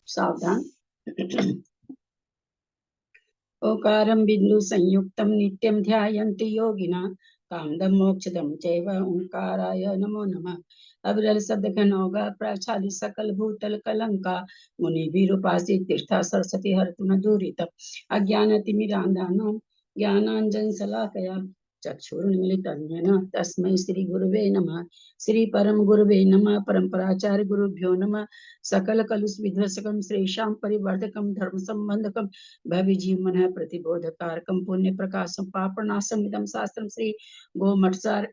सावधान। ओकारं बिंदु संयुक्तं नित्यं ध्यायन्ति योगिना कामदं मोक्षदं चैव ओंकाराय नमो नमः। अविरल शब्द घनौघा प्रचालि सकल भूतल कलंका मुनि विरूपासी तीर्था सरस्वती हरतु न दूरितम् अज्ञानतिमिरान्धानां ज्ञानाञ्जन शलाकया चक्षुरुन्मीलितं येन तस्मै श्री गुरुवे नमः। श्री परम गुरुवे नमः। परम्पराचार्य गुरुभ्यो नमः। सकल कलुष विध्वंसकं श्रेषां परिवर्धकं धर्म संबंधकं भवि जीवन प्रतिबोधकारकं पुण्य प्रकाशं पापनाशम इदं शास्त्रं श्री गोमठसार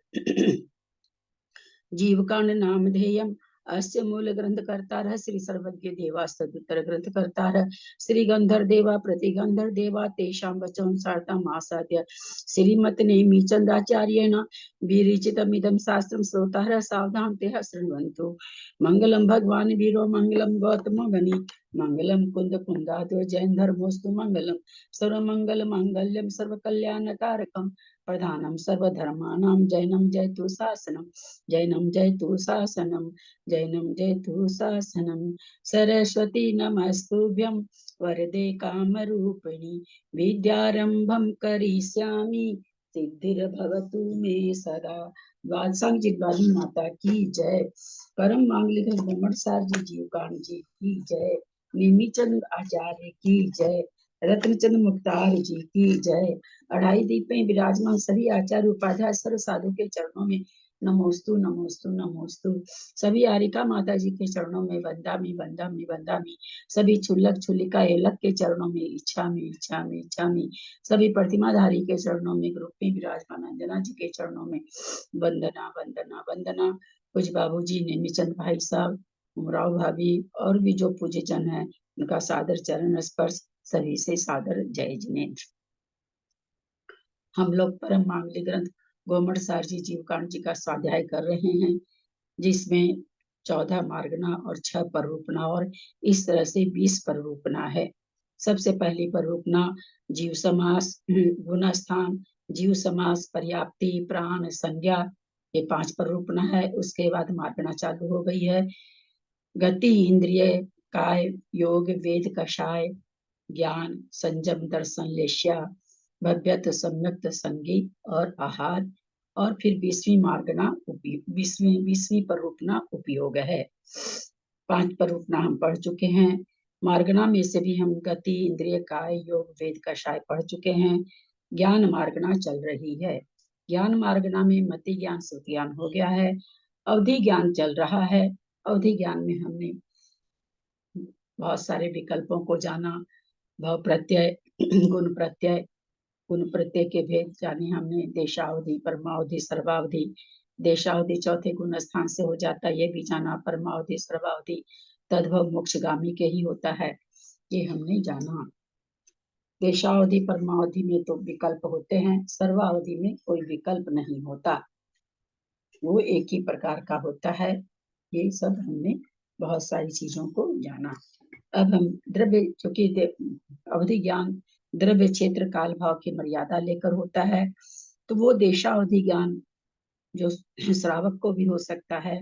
जीवकांड नामधेयम् अस्य मूल ग्रंथकर्ता श्री सर्वज्ञ देवास्तुतर ग्रंथकर्ता श्री गंधर देवा प्रतिगंधर देवा तेषां वचनं सार्थम् आसाद्य श्रीमत नेमिचंद्राचार्येण विरचितमिदं शास्त्रं श्रोतारः सावधान तेः शृण्वन्तु। मंगलम भगवान वीरो मंगलम गौतमो गणि मंगलम कुंद कुंदाद्यो जैन धर्मोस्तु मंगलम सर्वमंगल मांगल्यम सर्वकल्याणकारकम प्रधानम सर्वधर्माणां जैनम जयतु शासनम जैनम जयतु शासनम जैनम जयतु शासनम। सरस्वती नमस्तुभ्यं वरदे कामरूपिणी विद्यारंभं करिष्यामि सिद्धिर्भवतु मे सदा। द्वादशांग जितवाली माता की जय। परम मांगलिक गोमठसार जी जीवकांड जी की जय। निमिचंद आचार्य की जय। रत्नचंद मुक्तार जी की जय। अढ़ाई दीपें विराजमान सभी आचार्य उपाध्याय सर्व साधु के चरणों में नमोस्तु नमोस्तु नमोस्तु। सभी आरिका माता जी के चरणों में वंदामि वंदामि वंदामि। सभी छुल्लक छुल्लिका एलक के चरणों में इच्छामि इच्छामि इच्छामि। सभी प्रतिमाधारी के चरणों में ग्रुप में विराजमान अंजना जी के चरणों में वंदना वंदना वंदना। कुछ बाबूजी नेमिचंद भाई साहब उमराव भाभी और भी जो पूज्य जन है उनका सादर चरण स्पर्श। सभी से सादर जय जिनेन्द्र। हम लोग परम मांगलिक ग्रंथ गोमठसार जी जीवकांड जी का स्वाध्याय कर रहे हैं, जिसमें 14 मार्गना और 6 पररूपना और इस तरह से 20 पररूपना है। सबसे पहली पररूपना जीव समास, गुणस्थान, जीव समास, पर्याप्ति, प्राण, संज्ञा, ये 5 पररूपना है। उसके बाद मार्गना चालू हो गई है। गति, इंद्रिय, काय, योग, वेद, कषाय, ज्ञान, संयम, दर्शन, लेश्या, भव्यत, सम्यक्त, संगीत और आहार। और फिर 20वीं मार्गना 20वीं पररूपना उपयोग है। 5 पररूपना हम पढ़ चुके हैं। मार्गना में से भी हम गति, इंद्रिय, काय, योग, वेद, कषाय पढ़ चुके हैं। ज्ञान मार्गना चल रही है। ज्ञान मार्गना में मति ज्ञान, श्रुति ज्ञान हो गया है। अवधि ज्ञान चल रहा है। अवधि ज्ञान में हमने बहुत सारे विकल्पों को जाना। भाव प्रत्यय, गुण प्रत्यय, गुण प्रत्यय के भेद जाने हमने। देशावधि, परमावधि, सर्वावधि। देशावधि चौथे गुण स्थान से हो जाता है, ये भी जाना। परमावधि, सर्वावधि तद्भव मोक्षगामी के ही होता है, ये हमने जाना। देशावधि परमावधि में तो विकल्प होते हैं, सर्वावधि में कोई विकल्प नहीं होता, वो एक ही प्रकार का होता है। ये सब हमने बहुत सारी चीजों को जाना। अब हम द्रव्य, चूंकि अवधि ज्ञान द्रव्य क्षेत्र काल भाव की मर्यादा लेकर होता है, तो वो देशावधि ज्ञान जो श्रावक को भी हो सकता है,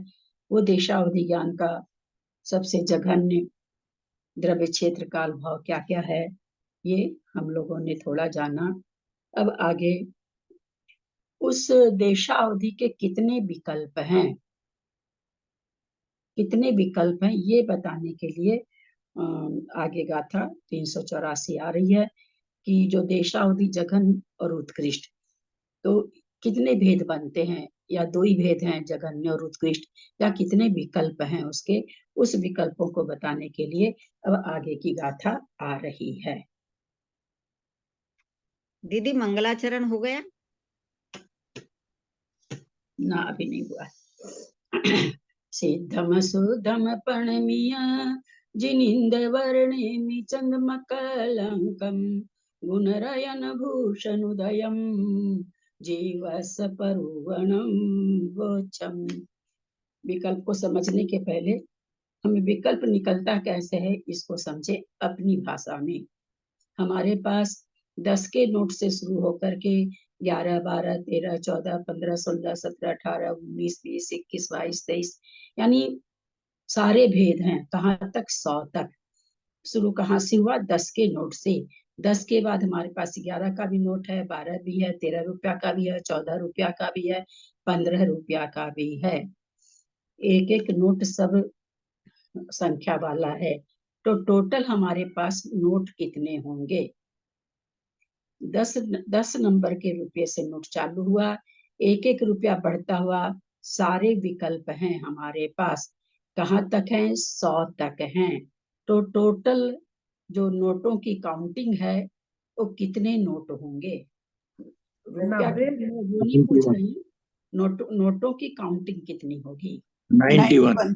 वो देशावधि ज्ञान का सबसे जघन्य द्रव्य क्षेत्र काल भाव क्या क्या है, ये हम लोगों ने थोड़ा जाना। अब आगे उस देशावधि के कितने विकल्प हैं, कितने विकल्प हैं, ये बताने के लिए आगे गाथा 384 आ रही है कि जो देशावधि जघन्य और उत्कृष्ट, तो कितने भेद बनते हैं, या 2 ही भेद हैं, जघन्य और उत्कृष्ट, या कितने विकल्प हैं उसके, उस विकल्पों को बताने के लिए अब आगे की गाथा आ रही है। दीदी मंगलाचरण हो गया? ना अभी नहीं हुआ। सिद्धम सुद्धम पणमिया जिनिंद वर्णेमि चंद्रमकलंकम गुणरयन भूषण उदयम जीवस परुवणम वोचम। विकल्प को समझने के पहले हमें विकल्प निकलता कैसे है इसको समझे अपनी भाषा में। हमारे पास 10 के नोट से शुरू होकर के 11, 12, 13, 14, 15, 16, 17, 18, 19, 20, 21, 22, 23 यानी सारे भेद हैं। कहाँ तक? 100 तक। शुरू कहाँ से हुआ? 10 के नोट से। 10 के बाद हमारे पास 11 का भी नोट है, 12 भी है, 13 रुपया का भी है, 14 रुपया का भी है, 15 रुपया का भी है। एक एक नोट सब संख्या वाला है। तो टोटल हमारे पास नोट कितने होंगे? 10 नंबर के रुपये से नोट चालू हुआ, एक एक रुपया बढ़ता हुआ। सारे विकल्प हैं हमारे पास। कहाँ तक हैं? 100 तक हैं। तो टोटल जो नोटों की काउंटिंग है वो कितने नोट होंगे? रुपया कितने वो नहीं पूछ रही, नोटों की काउंटिंग कितनी होगी? 91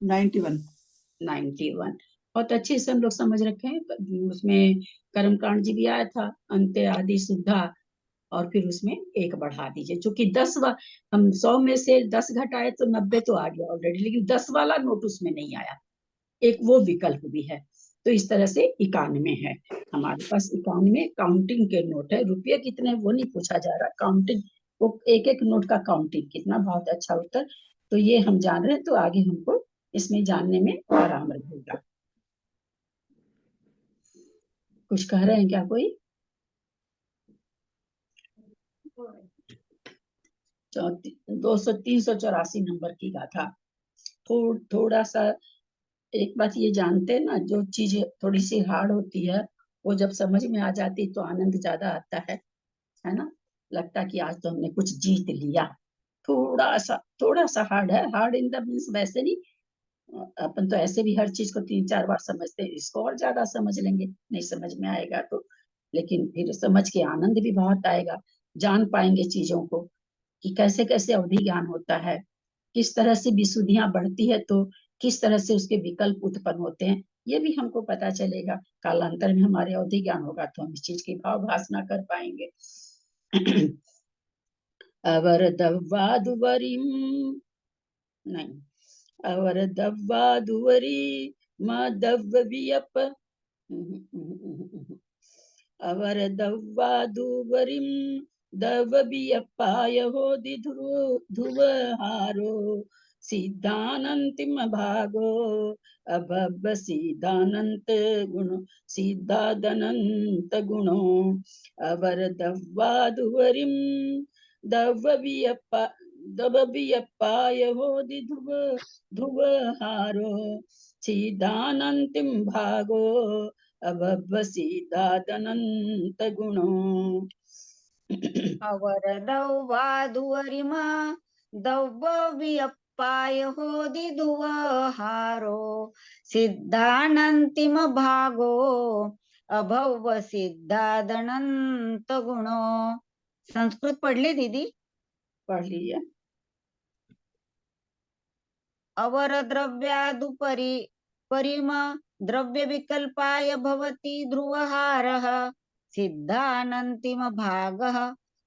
91 91। बहुत अच्छे से हम लोग समझ रखे हैं। उसमें कर्मकांड जी भी आया था, अंत्य आदि शुद्धा, और फिर उसमें एक बढ़ा दीजिए। चूंकि 10 हम 100 में से 10 घटाए तो 90 तो आ गया ऑलरेडी, लेकिन 10 वाला नोट उसमें नहीं आया। एक वो विकल्प भी है। तो इस तरह से 91 है हमारे पास। 91 काउंटिंग के नोट है। रुपये कितने वो नहीं पूछा जा रहा, काउंटिंग वो एक एक नोट का काउंटिंग कितना। बहुत अच्छा उत्तर। तो ये हम जान रहे हैं, तो आगे हमको इसमें जानने में आराम रहेगा। कुछ कह रहे हैं क्या कोई? 384 नंबर की गाथा। थोड़ा सा एक बात ये जानते हैं ना, जो चीज थोड़ी सी हार्ड होती है वो जब समझ में आ जाती तो आनंद ज्यादा आता है ना। लगता कि आज तो हमने कुछ जीत लिया। थोड़ा सा हार्ड है। हार्ड इन द मीन्स वैसे नहीं, अपन तो ऐसे भी हर चीज को 3-4 बार समझते हैं, इसको और ज्यादा समझ लेंगे, नहीं समझ में आएगा तो। लेकिन फिर समझ के आनंद भी बहुत आएगा। जान पाएंगे चीजों को कि कैसे कैसे अवधि ज्ञान होता है, किस तरह से विशुद्धियां बढ़ती है तो किस तरह से उसके विकल्प उत्पन्न होते हैं, ये भी हमको पता चलेगा। कालांतर में हमारे अवधि ज्ञान होगा तो हम इस चीज की भाव भासना कर पाएंगे। अवर दव्वादुवरीम नहीं, अवर दव्वादुवरी मदव्वियप अवर दव्वादुवरीम दव्वियप्पाय होदि ध्रुवहारो सिद्धानंतिम भागो अभव सिद्धानंत गुण सिद्धादनंत गुणो अवर दव्वादुवरीम दव्वियप्पा दव्वियप्पाय होदि ध्रुवहारो सिद्धानंतिम भागो अभव सिद्धादनंत गुणो। अवर दव्वादुवरिमा दव्ववियप्पाय होदि धुवहारो सिद्धानंतिम भागो अभव सिद्धादनंत गुणो। संस्कृत पढ़ली दीदी? पढ़ लीजिए। अवर द्रव्यादुपरि परिम द्रव्य विकल्पाय भवति ध्रुवहारः सिद्धानंतिम भागः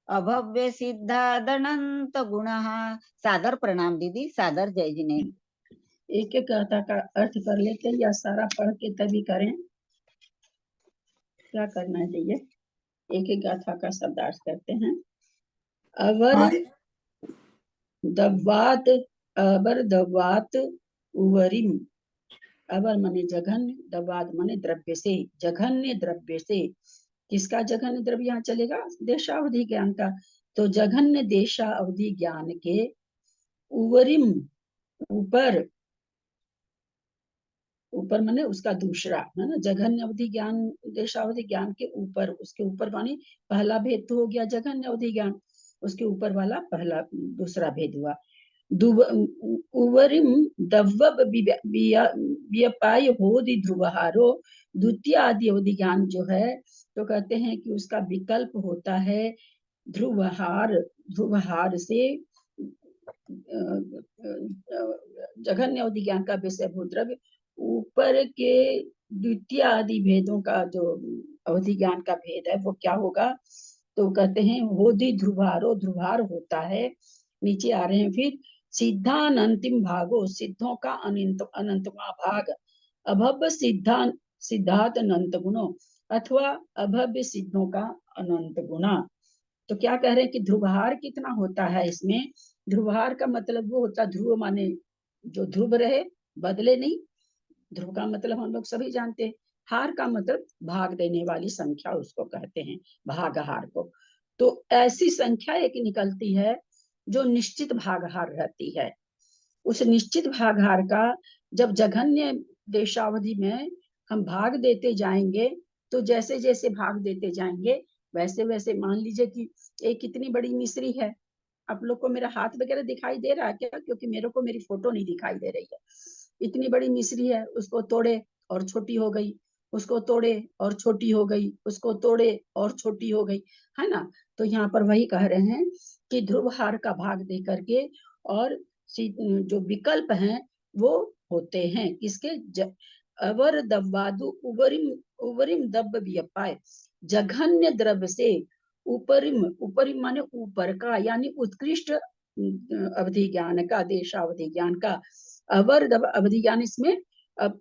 अभव्य सिद्धादनंत गुणः। सादर प्रणाम दीदी, सादर जय जिनेन्द्र। एक एक गाथा का अर्थ कर लेते हैं या सारा पढ़ के तभी करें? क्या करना चाहिए? एक एक गाथा का शब्दार्थ करते हैं। अवर दव्वात, अवर दव्वात उवरिम। अवर माने जघन्य, दव्वात माने द्रव्य से, जघन्य द्रव्य से। किसका जघन्य द्रव्य यहाँ चलेगा? देशावधि ज्ञान का। तो जघन्य देशावधि ज्ञान के उवरिम ऊपर, ऊपर माने उसका दूसरा है ना। जघन्य अवधि ज्ञान देशावधि ज्ञान के ऊपर, उसके ऊपर माने पहला भेद तो हो गया जघन्य अवधि ज्ञान, उसके ऊपर वाला पहला दूसरा भेद हुआ। उवरिम दव्वब व्यपाय होदि ध्रुवहारो। द्वितीय आदि अवधि ज्ञान जो है तो कहते हैं कि उसका विकल्प होता है ध्रुवहार। ध्रुवहार से जघन्य अवधि ज्ञान का विषयभूत द्रव्य ऊपर के द्वितीय आदि भेदों का जो अवधि ज्ञान का भेद है वो क्या होगा, तो कहते हैं होदि ध्रुवारो, ध्रुवार होता है। नीचे आ रहे हैं फिर सिद्धांतिम भागो, सिद्धों का अनंतवा भाग, अभव्य सिद्धात अनंत गुणों अथवा अभव्य सिद्धों का अनंत गुणा। तो क्या कह रहे हैं कि ध्रुवहार कितना होता है इसमें। ध्रुवहार का मतलब वो होता है, ध्रुव माने जो ध्रुव रहे, बदले नहीं। ध्रुव का मतलब हम लोग सभी जानते हैं, हार का मतलब भाग देने वाली संख्या उसको कहते हैं, भागहार को। तो ऐसी संख्या एक निकलती है जो निश्चित भागहार रहती है। उस निश्चित भागहार का जब जघन्य देशावधि में हम भाग देते जाएंगे, तो जैसे जैसे भाग देते जाएंगे वैसे वैसे, मान लीजिए कि एक कितनी बड़ी मिश्री है, आप लोग को मेरा हाथ वगैरह दिखाई दे रहा है क्या, क्योंकि मेरे को मेरी फोटो नहीं दिखाई दे रही है। इतनी बड़ी मिश्री है, उसको तोड़े और छोटी हो गई, उसको तोड़े और छोटी हो गई, उसको तोड़े और छोटी हो गई, है ना। तो यहाँ पर वही कह रहे हैं कि ध्रुवहार का भाग दे करके और जो विकल्प हैं वो होते हैं किसके, अवर दब्बादु उबरिम, उबरिम दब्ब व्यपाय, जघन्य द्रव्य से ऊपरिम, ऊपरिम माने ऊपर का, यानी उत्कृष्ट अवधि ज्ञान का, देशावधि ज्ञान का। अवर अवधि ज्ञान इसमें अब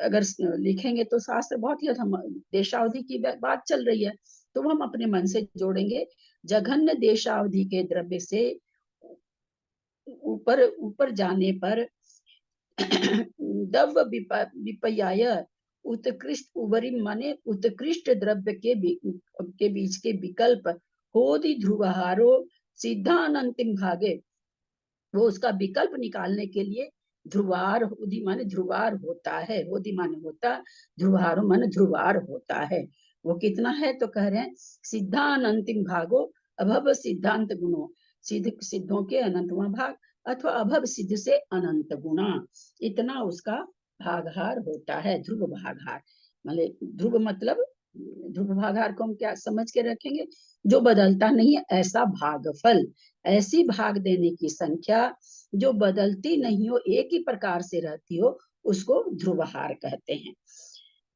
अगर लिखेंगे तो शास्त्र बहुत ही, हम देशावधि की बात चल रही है तो हम अपने मन से जोड़ेंगे, जघन्य देशावधि के द्रव्य से ऊपर ऊपर जाने पर दव विपर्याय उत्कृष्ट उबरी माने उत्कृष्ट द्रव्य के बीच के विकल्प होदि ध्रुवहारो सिद्धांतिम भागे, वो उसका विकल्प निकालने के लिए ध्रुवार, होदि माने ध्रुवार होता है, होदि माने होता, ध्रुवारो माने ध्रुवार होता है। वो कितना है तो कह रहे हैं सिद्धांतिम भागो अभव सिद्धांत गुणों, सिद्धों के अनंतवा भाग अथवा अभव सिद्ध से अनंत गुणा, इतना उसका भागहार होता है, ध्रुव भागहार। मतलब ध्रुव मतलब, ध्रुव भागहार को हम क्या समझ के रखेंगे, जो बदलता नहीं है ऐसा भागफल, ऐसी भाग देने की संख्या जो बदलती नहीं हो, एक ही प्रकार से रहती हो, उसको ध्रुवहार कहते हैं।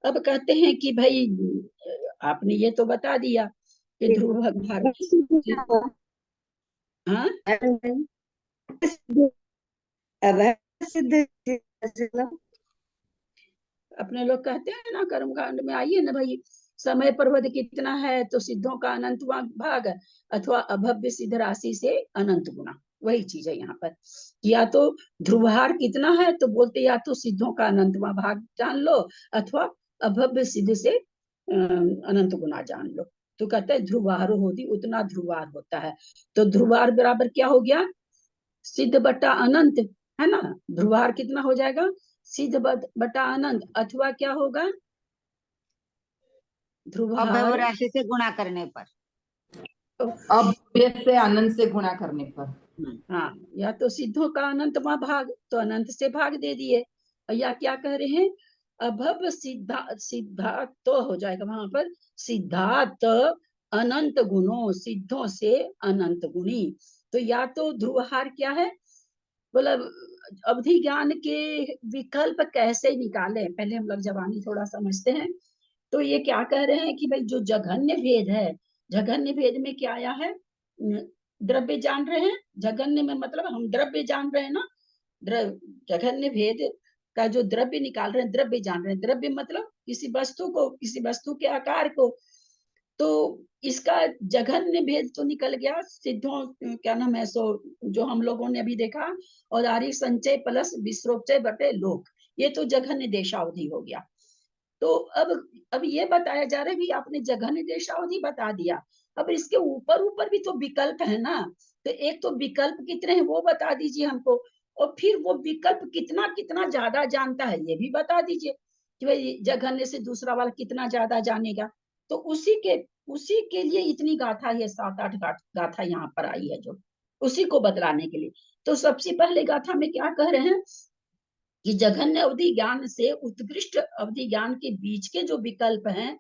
अब कहते हैं कि भाई आपने ये तो बता दिया कि ध्रुव भाग, हाँ अपने लोग कहते हैं ना कर्म कांड में, आइए ना भाई, समय पर्वत कितना है तो सिद्धों का अनंतवा भाग अथवा अभव्य सिद्ध राशि से अनंत गुना, वही चीज है यहाँ पर। या तो ध्रुवहार कितना है तो बोलते या तो सिद्धों का अनंतवा भाग जान लो अथवा अभव्य सिद्ध से अनंत गुना जान लो। तो कहते हैं ध्रुवार होती उतना ध्रुवार होता है, तो ध्रुवार बराबर क्या हो गया, सिद्ध बटा अनंत, है ना। ध्रुवार कितना हो जाएगा, सिद्ध बटा अनंत, अथवा क्या होगा अभव ध्रुवहार, राशि से गुणा करने पर, अभव्य से अनंत से गुणा करने पर। हाँ, या तो सिद्धों का अनंतवा भाग तो अनंत से भाग दे दिए, या क्या कह रहे हैं अभव सिद्धा, सिद्धात तो हो जाएगा वहां पर सिद्धात अनंत गुणों, सिद्धों से अनंत गुणी। तो या तो ध्रुवहार क्या है, मतलब अवधि ज्ञान के विकल्प कैसे निकाले, पहले हम लोग जवानी थोड़ा समझते हैं। तो ये क्या कह रहे हैं कि भाई जो जघन्य भेद है, जघन्य भेद में क्या आया है, द्रव्य जान रहे हैं, जघन्य में मतलब हम द्रव्य जान रहे हैं ना, जघन्य भेद का जो द्रव्य निकाल रहे हैं, द्रव्य जान रहे हैं, द्रव्य मतलब किसी वस्तु को, किसी वस्तु के आकार को। तो इसका जघन्य भेद तो निकल गया, सिद्धों क्या नाम है सो, जो हम लोगों ने अभी देखा, औदारिक संचय प्लस विश्रोपचय बटे लोक, ये तो जघन्य देशावधि हो गया। तो अब ये बताया जा रहा है भी आपने जघन्य देशावधि बता दिया, अब इसके ऊपर ऊपर भी तो विकल्प है ना, तो एक तो विकल्प कितने हैं वो बता दीजिए हमको, और फिर वो विकल्प कितना कितना ज्यादा जानता है ये भी बता दीजिए कि भाई जघन्य से दूसरा वाला कितना ज्यादा जानेगा। तो उसी के लिए इतनी गाथा, ये 7-8 गाथा यहाँ पर आई है जो उसी को बतलाने के लिए। तो सबसे पहले गाथा में क्या कह रहे हैं कि जघन्य अवधि ज्ञान से उत्कृष्ट अवधि ज्ञान के बीच के जो विकल्प हैं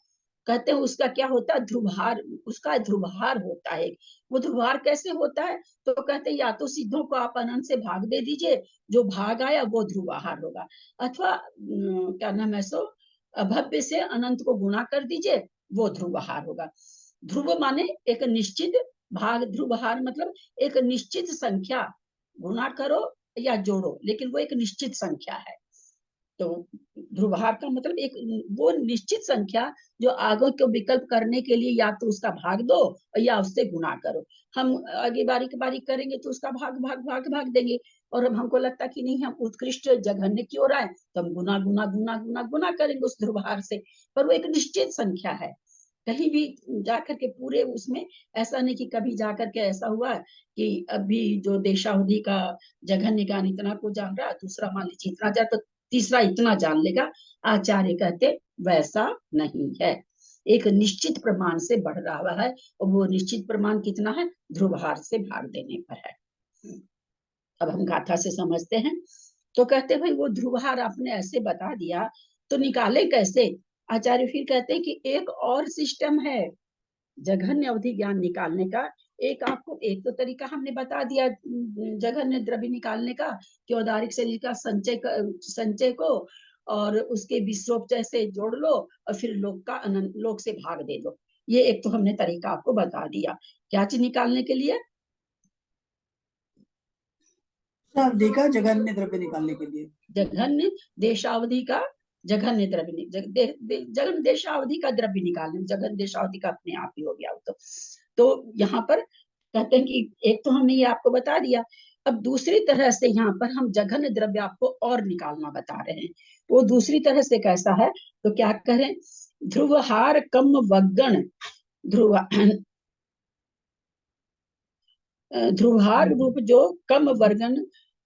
कहते हैं उसका क्या होता है, ध्रुवहार, उसका ध्रुवहार होता है। वो ध्रुवहार कैसे होता है, तो कहते हैं या तो सिद्धों को आप अनंत से भाग दे दीजिए, जो भाग आया वो ध्रुवहार होगा, अथवा क्या नाम है सो अभव्य से अनंत को गुणा कर दीजिए, वो ध्रुवहार होगा। ध्रुव माने एक निश्चित भाग, ध्रुवहार मतलब एक निश्चित संख्या, गुणा करो या जोड़ो, लेकिन वो एक निश्चित संख्या है। तो ध्रुवहार का मतलब एक वो निश्चित संख्या जो आगे को विकल्प करने के लिए या तो उसका भाग दो या उससे गुणा करो। हम आगे बारीक बारीक करेंगे तो उसका भाग भाग भाग भाग देंगे, और अब हमको लगता कि नहीं हम उत्कृष्ट जघन्य की ओर आए तो हम गुना गुना गुना गुना गुना करेंगे उस ध्रुवहार से, पर वो एक निश्चित संख्या है। कहीं भी जाकर के पूरे उसमें ऐसा नहीं कि कभी जाकर के ऐसा हुआ कि अभी जो देशावधि का जघन्य ज्ञान इतना को जान रहा है, दूसरा मान लीजिए इतना जाए तो तीसरा इतना जान लेगा। आचार्य कहते वैसा नहीं है, एक निश्चित प्रमाण से बढ़ रहा है, और वो निश्चित प्रमाण कितना है, ध्रुवहार से भाग देने पर है। अब हम गाथा से समझते हैं। तो कहते भाई वो ध्रुवहार आपने ऐसे बता दिया, तो निकाले कैसे। आचार्य फिर कहते हैं कि एक और सिस्टम है जघन्य अवधि ज्ञान निकालने का। एक आपको एक तो तरीका हमने बता दिया जघन्य द्रव्य निकालने का, कि औदारिक शरीर का संचय को और उसके विश्वोपचय से जोड़ लो और फिर लोक का अनंत लोक से भाग दे दो। ये एक तो हमने तरीका आपको बता दिया। क्या चीज निकालने के लिए, अवधि का जघन्य द्रव्य निकालने के लिए, जघन्य देशावधि का जघन्य द्रव्य, जघन्य देशावधि का द्रव्य निकालने, जघन्य देशावधि का अपने आप ही हो गया तो यहाँ पर कहते हैं कि एक तो हमने ये आपको बता दिया। अब दूसरी तरह से यहाँ पर हम जघन्य द्रव्य आपको और निकालना बता रहे हैं। वो दूसरी तरह से कैसा है, तो क्या करें, ध्रुवहार कम वगण, ध्रुव ध्रुवहार रूप जो कम वर्गण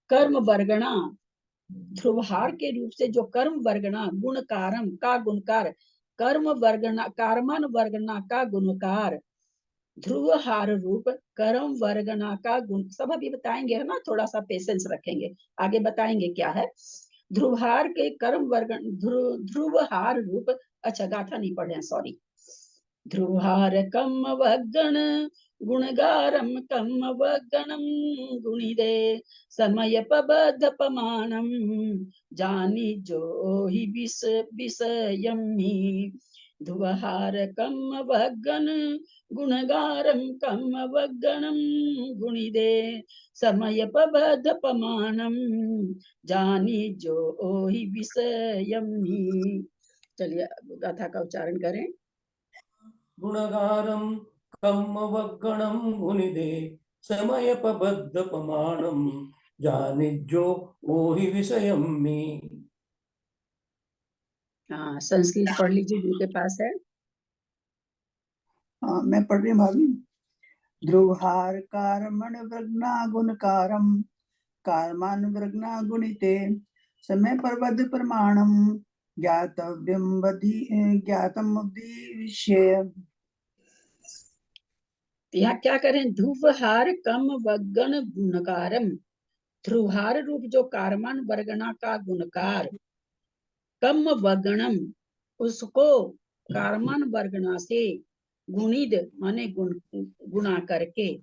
कर्म वर्गणा, ध्रुवहार के रूप से जो कर्म वर्गणा गुण कारम का गुणकार, कर्म वर्गणा कारमान वर्गणा का गुणकार, ध्रुवहार रूप कर्म वर्गणा का गुण, सब अभी बताएंगे है ना, थोड़ा सा पेशेंस रखेंगे, आगे बताएंगे क्या है। ध्रुवहार के कर्म वर्गण ध्रुवहार रूप, अच्छा गाथा नहीं पढ़े, सॉरी। ध्रुवहार कम वगण गुणगारम कम वगणम गुणिदे समय पबद्ध पमानम जानी जो ही विषयमी, ध्रुवहार कम वगण गुणगारम कम वगणम गुणिदे समय पबद्ध पमानम जानी जो ही विषयमी। चलिए गाथा का उच्चारण करें। गुणगारं कम्मवगणं गुणिदे समयपबद्ध प्रमाणं जानिज्यो ओहि विषयं मे। हाँ, संस्कृत पढ़ लीजिए जिनके पास है। मैं पढ़ रही हूँ भाभी। ध्रुवहार कारमण वृग्ना गुणकारम कारमान वृग्ना गुणिते समय परबद्ध प्रमाणम ज्ञातव्यम ज्ञातम विषय। यहाँ क्या करें, ध्रुवहार कम वगण गुणकारम, ध्रुवहार रूप जो कारमान वर्गणा का गुणकार, कम वगणम उसको कारमान वर्गणा से गुणित माने गुणा करके,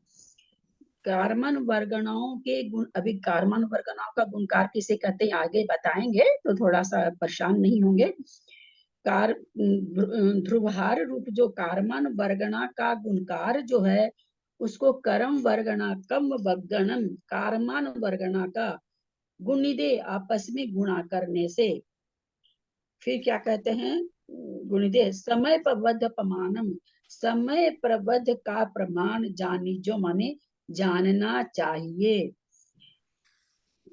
कारमान वर्गणाओं के गुण, अभी कारमान वर्गणाओं का गुणकार किसे कहते हैं आगे बताएंगे, तो थोड़ा सा परेशान नहीं होंगे। कार ध्रुवहार रूप जो कारमान वर्गणा का गुणकार जो है, उसको कर्म वर्गणा कम वगणम कारमान वर्गणा का गुणिदे आपस में गुणा करने से, फिर क्या कहते हैं, गुणिदे समय प्रबद्ध प्रमाणम, समय प्रबद्ध का प्रमाण जानी जो माने जानना चाहिए,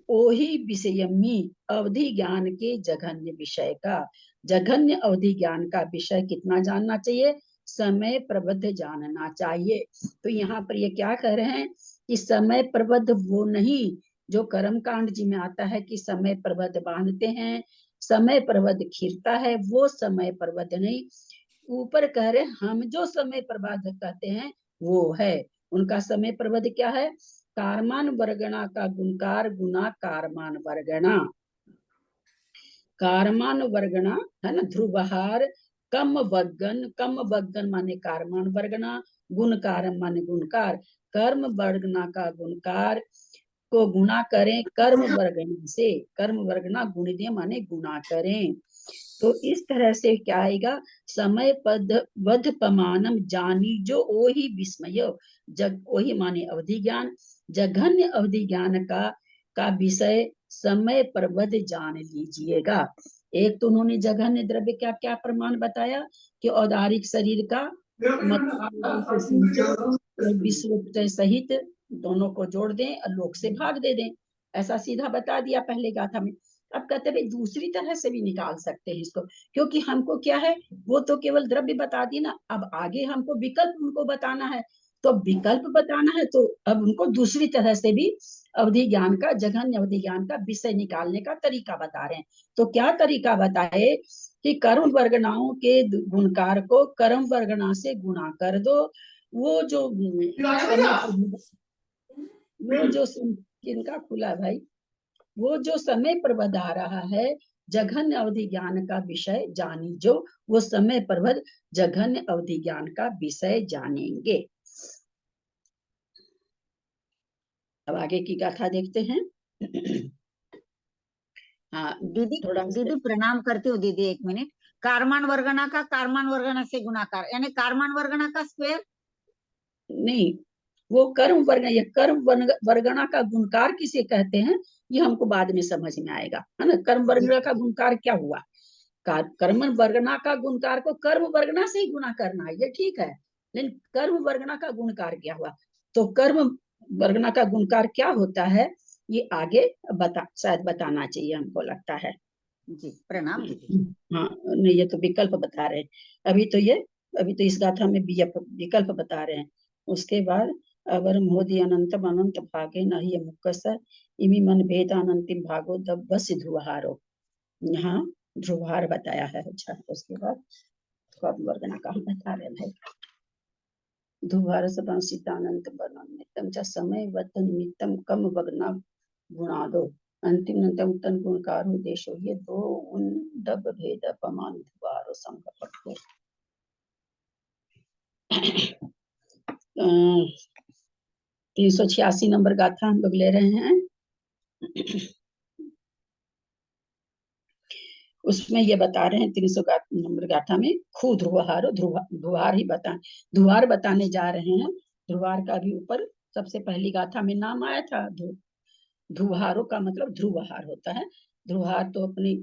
ओही विषयमी अवधि ज्ञान के जघन्य विषय का, जघन्य अवधि ज्ञान का विषय कितना जानना चाहिए, समय प्रबद्ध जानना चाहिए। तो यहाँ पर ये क्या कह रहे हैं कि समय प्रबद्ध वो नहीं जो कर्म कांड जी में आता है कि समय प्रबद्ध बांधते हैं, समय प्रबद्ध खीरता है, वो समय प्रबद्ध नहीं। ऊपर कह रहे हम जो समय प्रबद्ध कहते हैं वो है, उनका समय प्रबद्ध क्या है, कारमान वर्गणा का गुणकार गुना कारमान वर्गणा, कारमान वर्गणा है ना, ध्रुवहार कम वग्गन माने कर्मण वर्गना, गुणकारम माने गुणकार, कर्म वर्गना का गुणकार को गुणा करें कर्म वर्गना से, कर्म वर्गना गुणित माने गुणा करें। तो इस तरह से क्या आएगा, समय पद वध पमानम जानी जो ओही विस्मय, जग ओही माने अवधि ज्ञान, जघन्य अवधि ज्ञान का विषय समय पर वध जान लीजिएगा। एक तो उन्होंने जघन्य द्रव्य क्या क्या प्रमाण बताया कि औदारिक शरीर का विश्व सहित दोनों को जोड़ दें और लोक से भाग दे दें, ऐसा सीधा बता दिया पहले गाथा में। अब कहते हैं दूसरी तरह से भी निकाल सकते हैं इसको, क्योंकि हमको क्या है, वो तो केवल द्रव्य बता दी ना, अब आगे हमको विकल्प उनको बताना है, तो विकल्प बताना है तो अब उनको दूसरी तरह से भी अवधि ज्ञान का, जघन्य अवधि ज्ञान का विषय निकालने का तरीका बता रहे हैं। तो क्या तरीका बताए कि कर्म वर्गनाओं के गुणकार को कर्म वर्गना से गुणा कर दो, वो जो किनका खुला भाई, वो जो समय पर बता रहा है जघन्य अवधि ज्ञान का विषय जानी जो, वो समय पर जघन्य अवधि ज्ञान का विषय जानेंगे। अब आगे की गाथा देखते हैं। हाँ दीदी प्रणाम करती हूँ दीदी, एक मिनट। कारमान वर्गना का कारमान वर्गना से गुणाकार, यानी कारमान वर्गना का स्क्वायर नहीं, वो कर्म वर्ग, ये कर्म वर्गना का गुणकार किसे कहते हैं ये हमको बाद में समझ में आएगा, है ना। कर्म वर्गना का गुणकार क्या हुआ, कर्म वर्गना का गुणकार को कर्म वर्गना से ही गुणा करना है, ये ठीक है, लेकिन कर्म वर्गना का गुणकार क्या हुआ, तो कर्म वर्गना का गुणकार क्या होता है ये आगे शायद बताना चाहिए, हमको लगता है जी। प्रणाम दीदी। हाँ नहीं, ये तो विकल्प बता रहे हैं, अभी तो इस गाथा में विकल्प बता रहे हैं। उसके बाद अवर मोदी अनंतम अनंत भागे न ही मुक्कस इमी मन भेद अनंतिम भागो दब्बस ध्रुवहारो, यहाँ ध्रुवहार बताया है। अच्छा, उसके बाद कर्म वर्गना का हम बता रहे हैं। ध्रुवहार सीतानंत वर्णनिमित्तम च समय वत निमित्तम कम वग्ना गुणादो अंतिम नंतम तन गुणकारो देशो, ये दो उन दब भेद अपमान ध्रुवहारो संकपटो। 386 नंबर गाथा हम लोग ले रहे हैं। उसमें ये बता रहे हैं 300 नंबर गाथा में खू ध्रुवहारो, ध्रुवहार ही ध्रुवार बताने जा रहे हैं। ध्रुवार का भी ऊपर सबसे पहली गाथा में नाम आया था। ध्रुवहारों का मतलब ध्रुवहार होता है। ध्रुवहार तो अपनी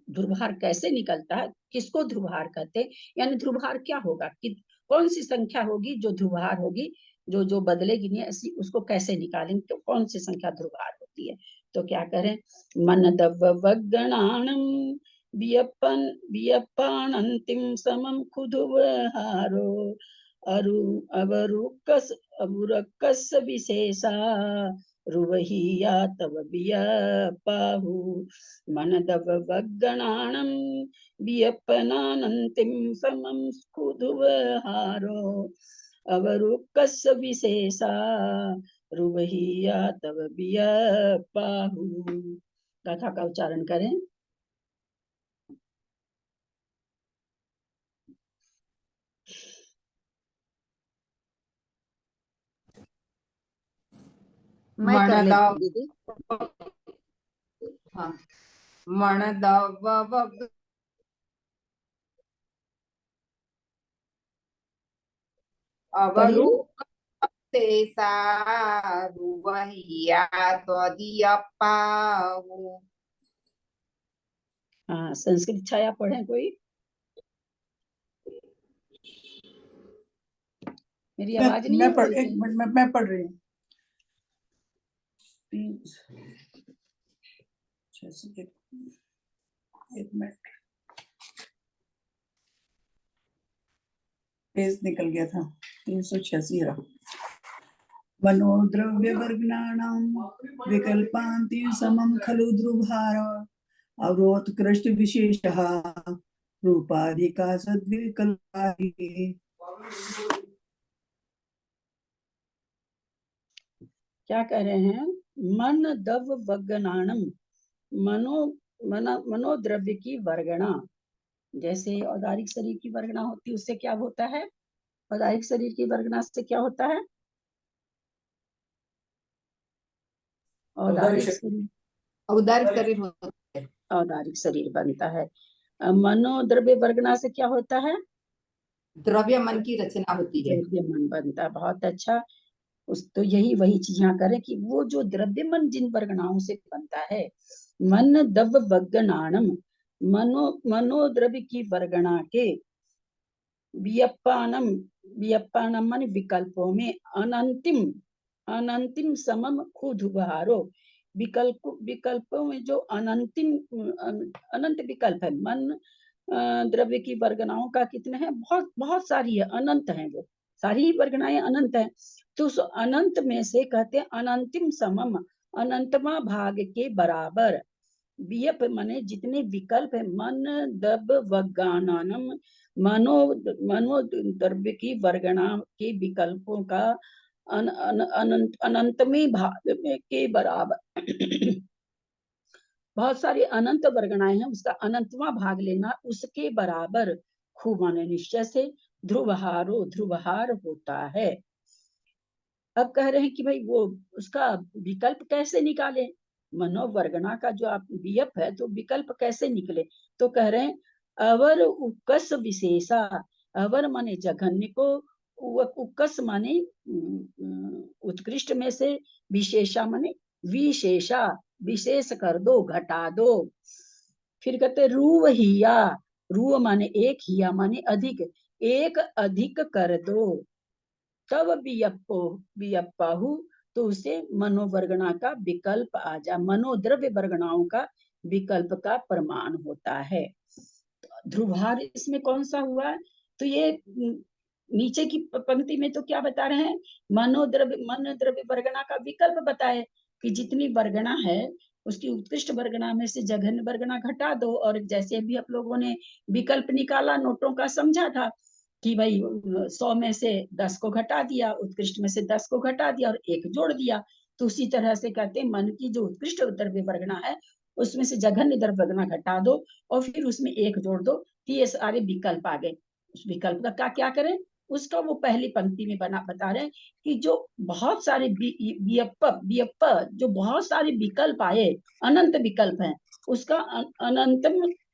ध्रुवहार कैसे निकलता है, किसको ध्रुवहार कहते हैं, यानी ध्रुवहार क्या होगा कि कौन सी संख्या होगी जो ध्रुवहार होगी, जो जो बदलेगी नहीं ऐसी, उसको कैसे निकालेंगे, तो कौन सी संख्या ध्रुवहार होती है। तो क्या करें, मन दव वग्गणाणम वियप्पान अंतिम समम खुदुवहारो अरु अवरुकस अवुरकस विशेषा रुवहिया तव वियपाहु मन दव वग्गणाणम वियपनानंतिम समम खुदुवहारो अवरुकस विशेषा रुवहिया तव वियपाहु। गाथा का उच्चारण करें। मैं कर लेती हूँ दीदी। हाँ, मन दव वग अवरु तेसा रुवहिया त्वदीयपाहु। हाँ, संस्कृत छाया पढ़े कोई, मेरी आवाज नहीं मैं है पढ़ एक मिनट मैं पढ़ रही हूँ। एक मिनट, पेज निकल गया था। 386 रहा। मनोद्रव्य वर्गणानां विकल्पान्ति समं खलु ध्रुवहार अवरोत्कृष्ट विशेषः रूपाधिका सद्विकल्पाहि। क्या कह रहे हैं, मन दव वग्गणाणम, मनोद्रव्य की वर्गणा जैसे औदारिक शरीर की वर्गना होती है, उससे क्या होता है? औदारिक शरीर की वर्गना से क्या होता है? औदारिक शरीर, औदारिक शरीर होता है। औदारिक शरीर बनता है। मनोद्रव्य वर्गना से क्या होता है? द्रव्य मन की रचना होती है। द्रव्य मन बनता है। बहुत अच्छा। तो यही वही चीज यहाँ करें कि वो जो द्रव्य मन जिन वर्गनाओं से बनता है, मन दव वगनाणम, मनोद्रव्य की वर्गना के वियप्पानम, वियप्पानम माने विकल्पों में अनंतिम समम खुदुबहारो, विकल्पों में जो अनंत विकल्प है। मन द्रव्य की वर्गनाओं का कितने हैं? बहुत बहुत सारी है, अनंत है, वो सारी वर्गनाएं अनंत है। तो उस अनंत में से कहते हैं अनंतिम समम, अनंतमा भाग के बराबर। वियप माने जितने विकल्प है, मन दब वगानम, मनो द्रव्य की वर्गना के विकल्पों का अनंतमी भाग के बराबर। बहुत सारी अनंत वर्गनाएं हैं, उसका अनंतवा भाग लेना उसके बराबर खूब माने निश्चय से ध्रुवहार होता है। अब कह रहे हैं कि भाई वो उसका विकल्प कैसे निकाले? मनोवर्गना का जो आप वियप है, तो विकल्प कैसे निकले? तो कह रहे हैं अवर उकस विशेषा, अवर माने जघन्य को, उकस माने उत्कृष्ट में से, विशेषा माने विशेषा, विशेष कर दो, घटा दो। फिर कहते रूव हिया, रूव माने एक, हिया माने अधिक, एक अधिक कर दो, तब वियप्पाहु, तो उसे मनोवर्गना का विकल्प आ जा, मनोद्रव्य वर्गनाओं का विकल्प का प्रमाण होता है। ध्रुवहार इसमें कौन सा हुआ? तो ये नीचे की पंक्ति में तो क्या बता रहे हैं? मनोद्रव्य वर्गना का विकल्प बताए कि जितनी वर्गना है उसकी उत्कृष्ट वर्गना में से जघन्य वर्गना घटा दो। और जैसे अभी आप लोगों ने विकल्प निकाला, नोटों का समझा था कि भाई 100 में से 10 को घटा दिया, उत्कृष्ट में से 10 को घटा दिया और 1 जोड़ दिया। तो उसी तरह से कहते हैं मन की जो उत्कृष्ट द्रव्य वर्गना है, उसमें से जघन्य द्रव्य वर्गना घटा दो और फिर उसमें 1 जोड़ दो, तो ये सारे विकल्प आ गए। उस विकल्प का क्या करें? उसका वो पहली पंक्ति में बता रहे हैं कि जो बहुत सारे जो बहुत सारे विकल्प आए, अनंत विकल्प हैं, उसका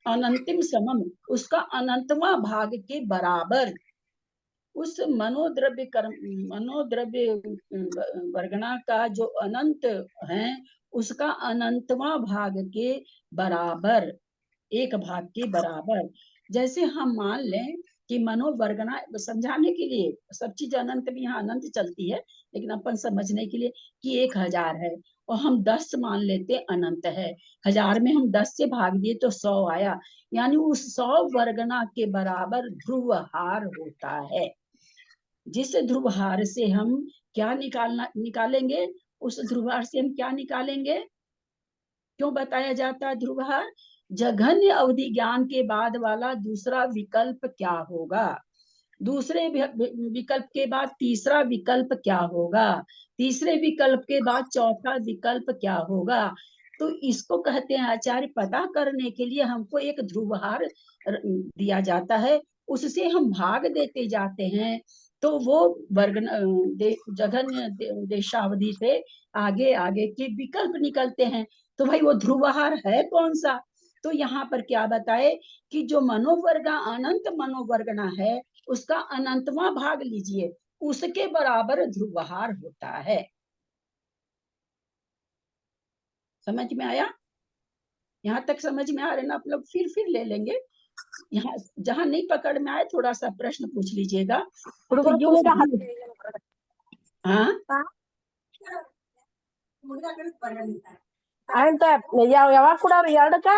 अनंतिम समम, उसका अनंतवा भाग के बराबर उस मनोद्रव्य वर्गना का जो अनंत है, उसका अनंतवा भाग के बराबर, एक भाग के बराबर। जैसे हम मान लें कि मनोवर्गना, समझाने के लिए सब चीज अनंत में यहाँ अनंत चलती है, लेकिन अपन समझने के लिए कि 1000 है और हम 10 मान लेते अनंत है, 1000 में हम 10 से भाग दिए तो 100 आया, यानी उस 100 वर्गना के बराबर ध्रुवहार होता है। जिस ध्रुवहार से हम क्या निकालेंगे? उस ध्रुवहार से हम क्या निकालेंगे? क्यों बताया जाता है ध्रुवहार? जघन्य अवधि ज्ञान के बाद वाला दूसरा विकल्प क्या होगा, दूसरे विकल्प के बाद तीसरा विकल्प क्या होगा, तीसरे विकल्प के बाद चौथा विकल्प क्या होगा। तो इसको कहते हैं आचार्य, पता करने के लिए हमको एक ध्रुवहार दिया जाता है, उससे हम भाग देते जाते हैं, तो वो वर्ग जघन्य देशावधि से आगे आगे के विकल्प निकलते हैं। तो भाई वो ध्रुवहार है कौन सा? तो यहाँ पर क्या बताए कि जो मनोवर्गा अनंत मनोवर्गना है, उसका अनंतवा भाग लीजिए, उसके बराबर ध्रुवहार होता है। समझ में आया? यहाँ तक समझ में आ रहे ना आप लोग? फिर ले लेंगे, यहाँ जहाँ नहीं पकड़ में आए थोड़ा सा प्रश्न पूछ लीजिएगा। तो हाँ, ಯಾವಾಗ ಕೊಡವ್ರಿ 2ಕ್ಕ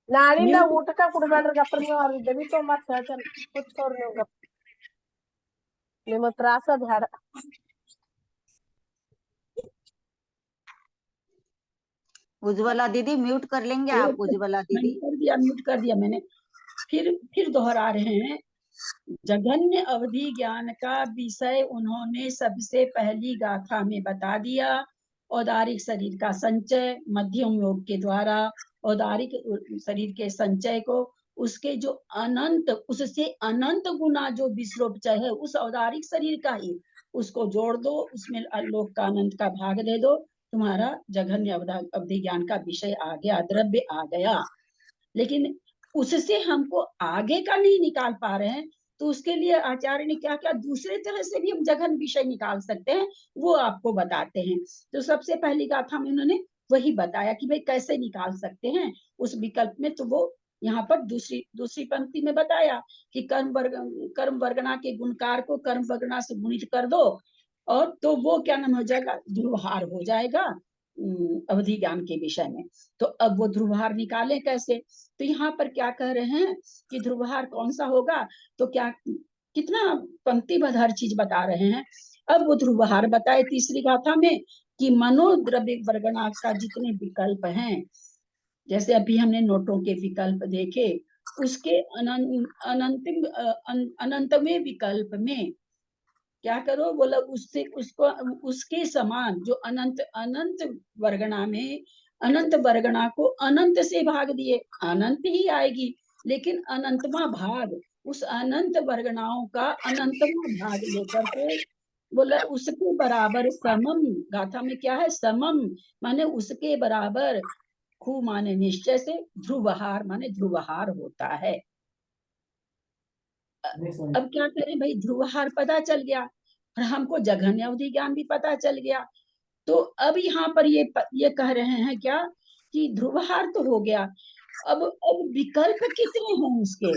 ನಾಳಿಂದ ಊಟಕ್ಕ ಕೊಡ್ಬೇಡ್ರಿ ಗಪ್ರ ನೀವು ಅವ್ರ ದಬಿತೋ ಮತ್ ಹೇಳ್ತಾನೆ ಕೂತ್ಕೋರಿ ನೀವು ಗಪ್ ನಿಮ್ಮ ತ್ರಾಸ ಬೇಡ उज्ज्वला दीदी म्यूट कर लेंगे आप? उज्ज्वला दीदी म्यूट कर दिया मैंने। फिर दोहरा रहे हैं, जघन्य अवधि ज्ञान का विषय उन्होंने सबसे पहली गाथा में बता दिया। औदारिक शरीर का संचय मध्यम योग के द्वारा औदारिक शरीर के संचय को उसके जो अनंत, उससे अनंत गुना जो विश्वोपचय है उस औदारिक शरीर का ही, उसको जोड़ दो, उसमें लोक का अनंत का भाग दे दो, तुम्हारा जघन्य अवधि ज्ञान का विषय आ गया, द्रव्य आ गया। लेकिन उससे हमको आगे का नहीं निकाल पा रहे हैं, तो उसके लिए आचार्य ने क्या क्या दूसरे तरह से भी हम जघन विषय निकाल सकते हैं, वो आपको बताते हैं। तो सबसे पहली गाथा में उन्होंने वही बताया कि भाई कैसे निकाल सकते हैं उस विकल्प में। तो वो यहाँ पर दूसरी पंक्ति में बताया कि कर्म वर्गना के गुणकार को कर्म वर्गना से गुणित कर दो, और तो वो क्या नाम हो जाएगा, ध्रुवहार हो जाएगा अवधि ज्ञान के विषय में। तो अब वो ध्रुवहार निकाले कैसे, तो यहाँ पर क्या कह रहे हैं कि ध्रुवहार कौन सा होगा, तो क्या कितना पंक्तिबद्ध हर चीज बता रहे हैं। अब वो ध्रुवहार बताए तीसरी गाथा में कि मनोद्रव्य वर्गना का जितने विकल्प हैं, जैसे अभी हमने नोटों के विकल्प देखे, उसके अनंतवें विकल्प में क्या करो, बोला उससे उसको उसके समान जो अनंत वर्गना में, अनंत वर्गना को अनंत से भाग दिए, अनंत ही आएगी, लेकिन अनंतमा भाग, उस अनंत वर्गनाओं का अनंतमा भाग लेकर के बोला उसके बराबर समम, गाथा में क्या है, समम माने उसके बराबर, खू माने निश्चय से, ध्रुवहार माने ध्रुवहार होता है। अब क्या करें भाई, ध्रुवहार पता चल गया और हमको जघन्य अवधि ज्ञान भी पता चल गया। तो अब यहाँ पर ये कह रहे हैं क्या कि ध्रुवहार तो हो गया, अब विकल्प कितने हैं उसके,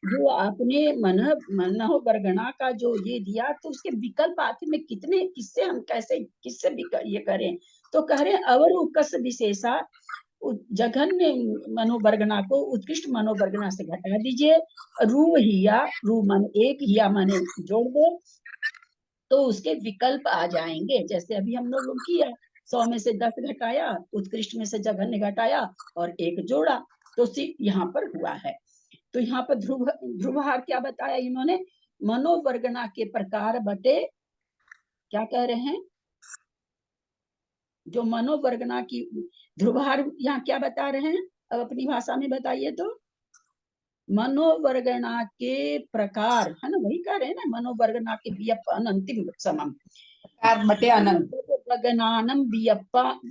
जो आपने मन वर्गना का जो ये दिया, तो उसके विकल्प आखिर में कितने, किससे हम कैसे किससे ये करें। तो कह रहे अवरूकस विशेषा, जघन्य मनोवर्गना को उत्कृष्ट मनोवर्गना से घटा दीजिए, रू हिया, रू मन एक, हिया माने जोड़ दो, तो उसके विकल्प आ जाएंगे। जैसे अभी हम लोग किया, 100 में से 10 घटाया, उत्कृष्ट में से जघन्य घटाया और एक जोड़ा, तो यहाँ पर हुआ है। तो यहाँ पर ध्रुवहार क्या बताया इन्होंने, मनोवर्गना के प्रकार बटे, क्या कह रहे हैं, जो मनोवर्गना की ध्रुवहार यहाँ क्या बता रहे हैं, अब अपनी भाषा में बताइए तो। मनोवर्गना के प्रकार है ना, वही कह रहे हैं ना, मनोवर्गना के अंतिम समम बटे अनंत, वर्गनानम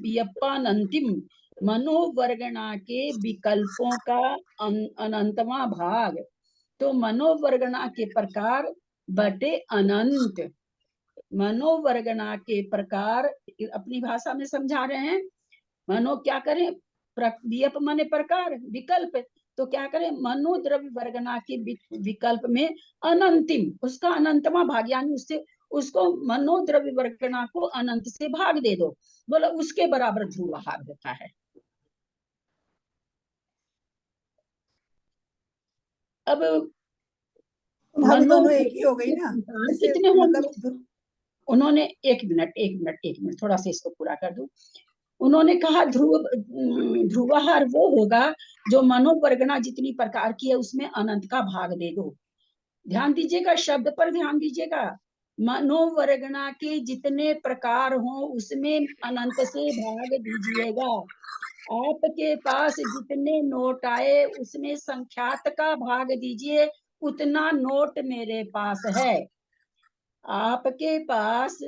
वियप्पानंतिम, मनोवर्गना के विकल्पों का अनंतवा भाग, तो मनोवर्गना के प्रकार बटे अनंत, मनोवर्गना के प्रकार अपनी भाषा में समझा रहे हैं। मनो क्या करें, वियप माने प्रकार, विकल्प, तो क्या करें, मनोद्रव्य वर्गना के विकल्प में अनंतिम, उसका अनंतमा भाग, यानी उससे उसको मनोद्रव्य वर्गना को अनंत से भाग दे दो, बोला उसके बराबर ध्रुवहार होता है। अब दोनों एक ही हो गई ना, कितने होंगे, मतलब उन्होंने एक मिनट थोड़ा सा इसको पूरा कर दूं। उन्होंने कहा ध्रुवहार वो होगा जो मनोवर्गना जितनी प्रकार की है उसमें अनंत का भाग दे दो। ध्यान दीजिएगा, शब्द पर ध्यान दीजिएगा, मनोवर्गना के जितने प्रकार हो उसमें अनंत से भाग दीजिएगा। आपके पास जितने नोट आए उसमें संख्यात का भाग दीजिए, उतना नोट मेरे पास है। आपके पास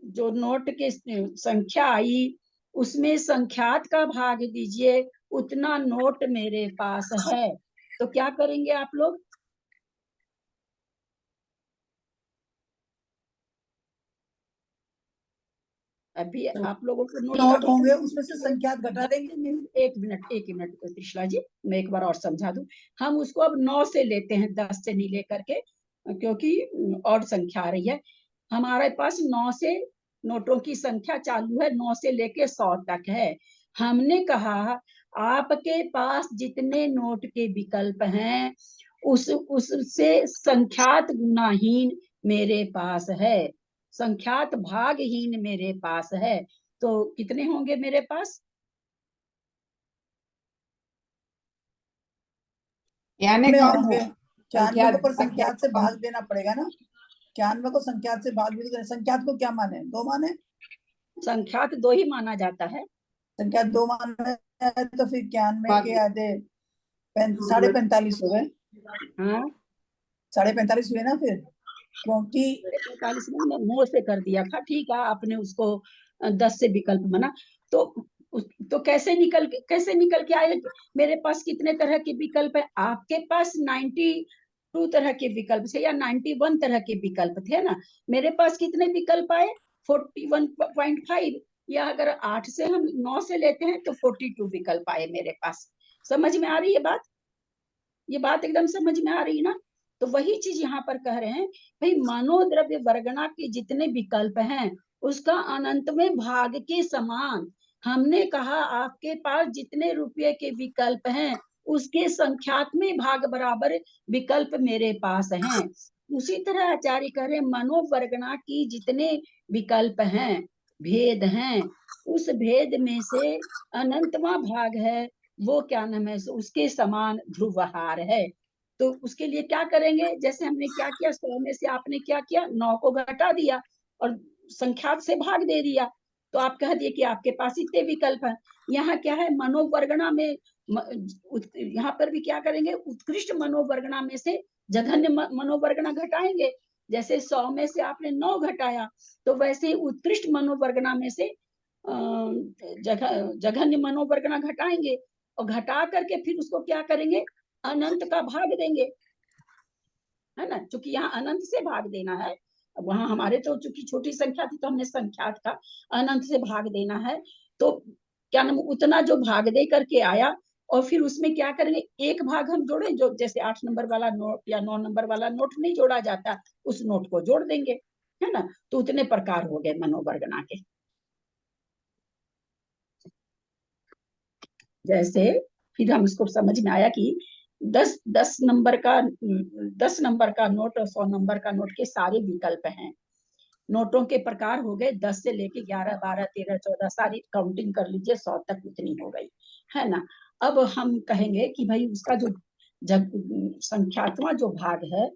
जो नोट के संख्या आई उसमें संख्यात का भाग दीजिए, उतना नोट मेरे पास है। तो क्या करेंगे आप लोग, अभी आप लोगों को नोट होंगे उसमें से संख्यात घटा देंगे। एक मिनट त्रिशला जी, मैं एक बार और समझा दूं। हम उसको अब 9 से लेते हैं, 10 से नहीं लेकर के, क्योंकि और संख्या आ रही है। हमारे पास 9 से नोटों की संख्या चालू है, 9 से लेके 100 तक है। हमने कहा आपके पास जितने नोट के विकल्प हैं उससे संख्यात गुणाहीन मेरे पास है, संख्यात भागहीन मेरे पास है। तो कितने होंगे मेरे पास, यानी होंगे 94 को पर संख्यात से भाग देना पड़ेगा ना, 91 को संख्यात से भाग भी, संख्यात को क्या माने, 2 माने, संख्यात 2 ही माना जाता है। संख्यात 2 माने तो फिर 91 के आधे 45.5 हो गए, हाँ 45.5 हुए ना फिर, क्योंकि 45 में 9 से कर दिया था। ठीक है, आपने उसको 10 से विकल्प बना, तो तो कैसे निकल के आए? मेरे पास कितने तरह के विकल्प है? आपके पास 92 तरह के विकल्प थे या 91 तरह के विकल्प थे ना। मेरे पास कितने विकल्प आए? 41.5, या अगर 8 से हम 9 से लेते हैं तो 42 विकल्प आए मेरे पास। समझ में आ रही है बात? ये बात एकदम समझ में आ रही है ना? तो वही चीज यहाँ पर कह रहे हैं, भाई मनोद्रव्य वर्गना के जितने विकल्प हैं उसका अनंत में भाग के समान। हमने कहा आपके पास जितने रुपये के विकल्प हैं उसके संख्यात्मक भाग बराबर विकल्प मेरे पास हैं। उसी तरह आचार्य कह रहे मनोवर्गना की जितने विकल्प हैं, भेद हैं, उस भेद में से अनंतवा भाग है वो क्या नाम है, उसके समान ध्रुवहार है। तो उसके लिए क्या करेंगे? जैसे हमने क्या किया, 100 में से आपने क्या किया, 9 को घटा दिया और संख्यात से भाग दे दिया, तो आप कह दिए कि आपके पास इतने विकल्प हैं। यहाँ क्या है, मनोवर्गना में यहाँ पर भी क्या करेंगे, उत्कृष्ट मनोवर्गना में से जघन्य मनोवर्गना घटाएंगे। जैसे 100 में से आपने 9 घटाया, तो वैसे ही उत्कृष्ट मनोवर्गना में से जघन्य मनोवर्गना घटाएंगे, और घटा करके फिर उसको क्या करेंगे, अनंत का भाग देंगे, है ना। क्योंकि यहाँ अनंत से भाग देना है, वहां हमारे तो चूंकि छोटी संख्या थी तो हमने संख्यात का अनंत से भाग देना है। तो क्या नाम, उतना जो भाग दे करके आया, और फिर उसमें क्या करेंगे, एक भाग हम जोड़े, जो जैसे 8 नंबर वाला नोट या 9 नंबर वाला नोट नहीं जोड़ा जाता, उस नोट को जोड़ देंगे, है ना। तो उतने प्रकार हो गए मनोवर्गना के। जैसे फिर हम इसको समझ में आया कि 10 नंबर का नोट और 100 नंबर का नोट के सारे विकल्प हैं। नोटों के प्रकार हो गए 10 से लेके 11, 12, 13, 14, सारी काउंटिंग कर लीजिए, 100 तक उतनी हो गई, है ना। अब हम कहेंगे कि भाई उसका जो संख्यात्मक जो भाग है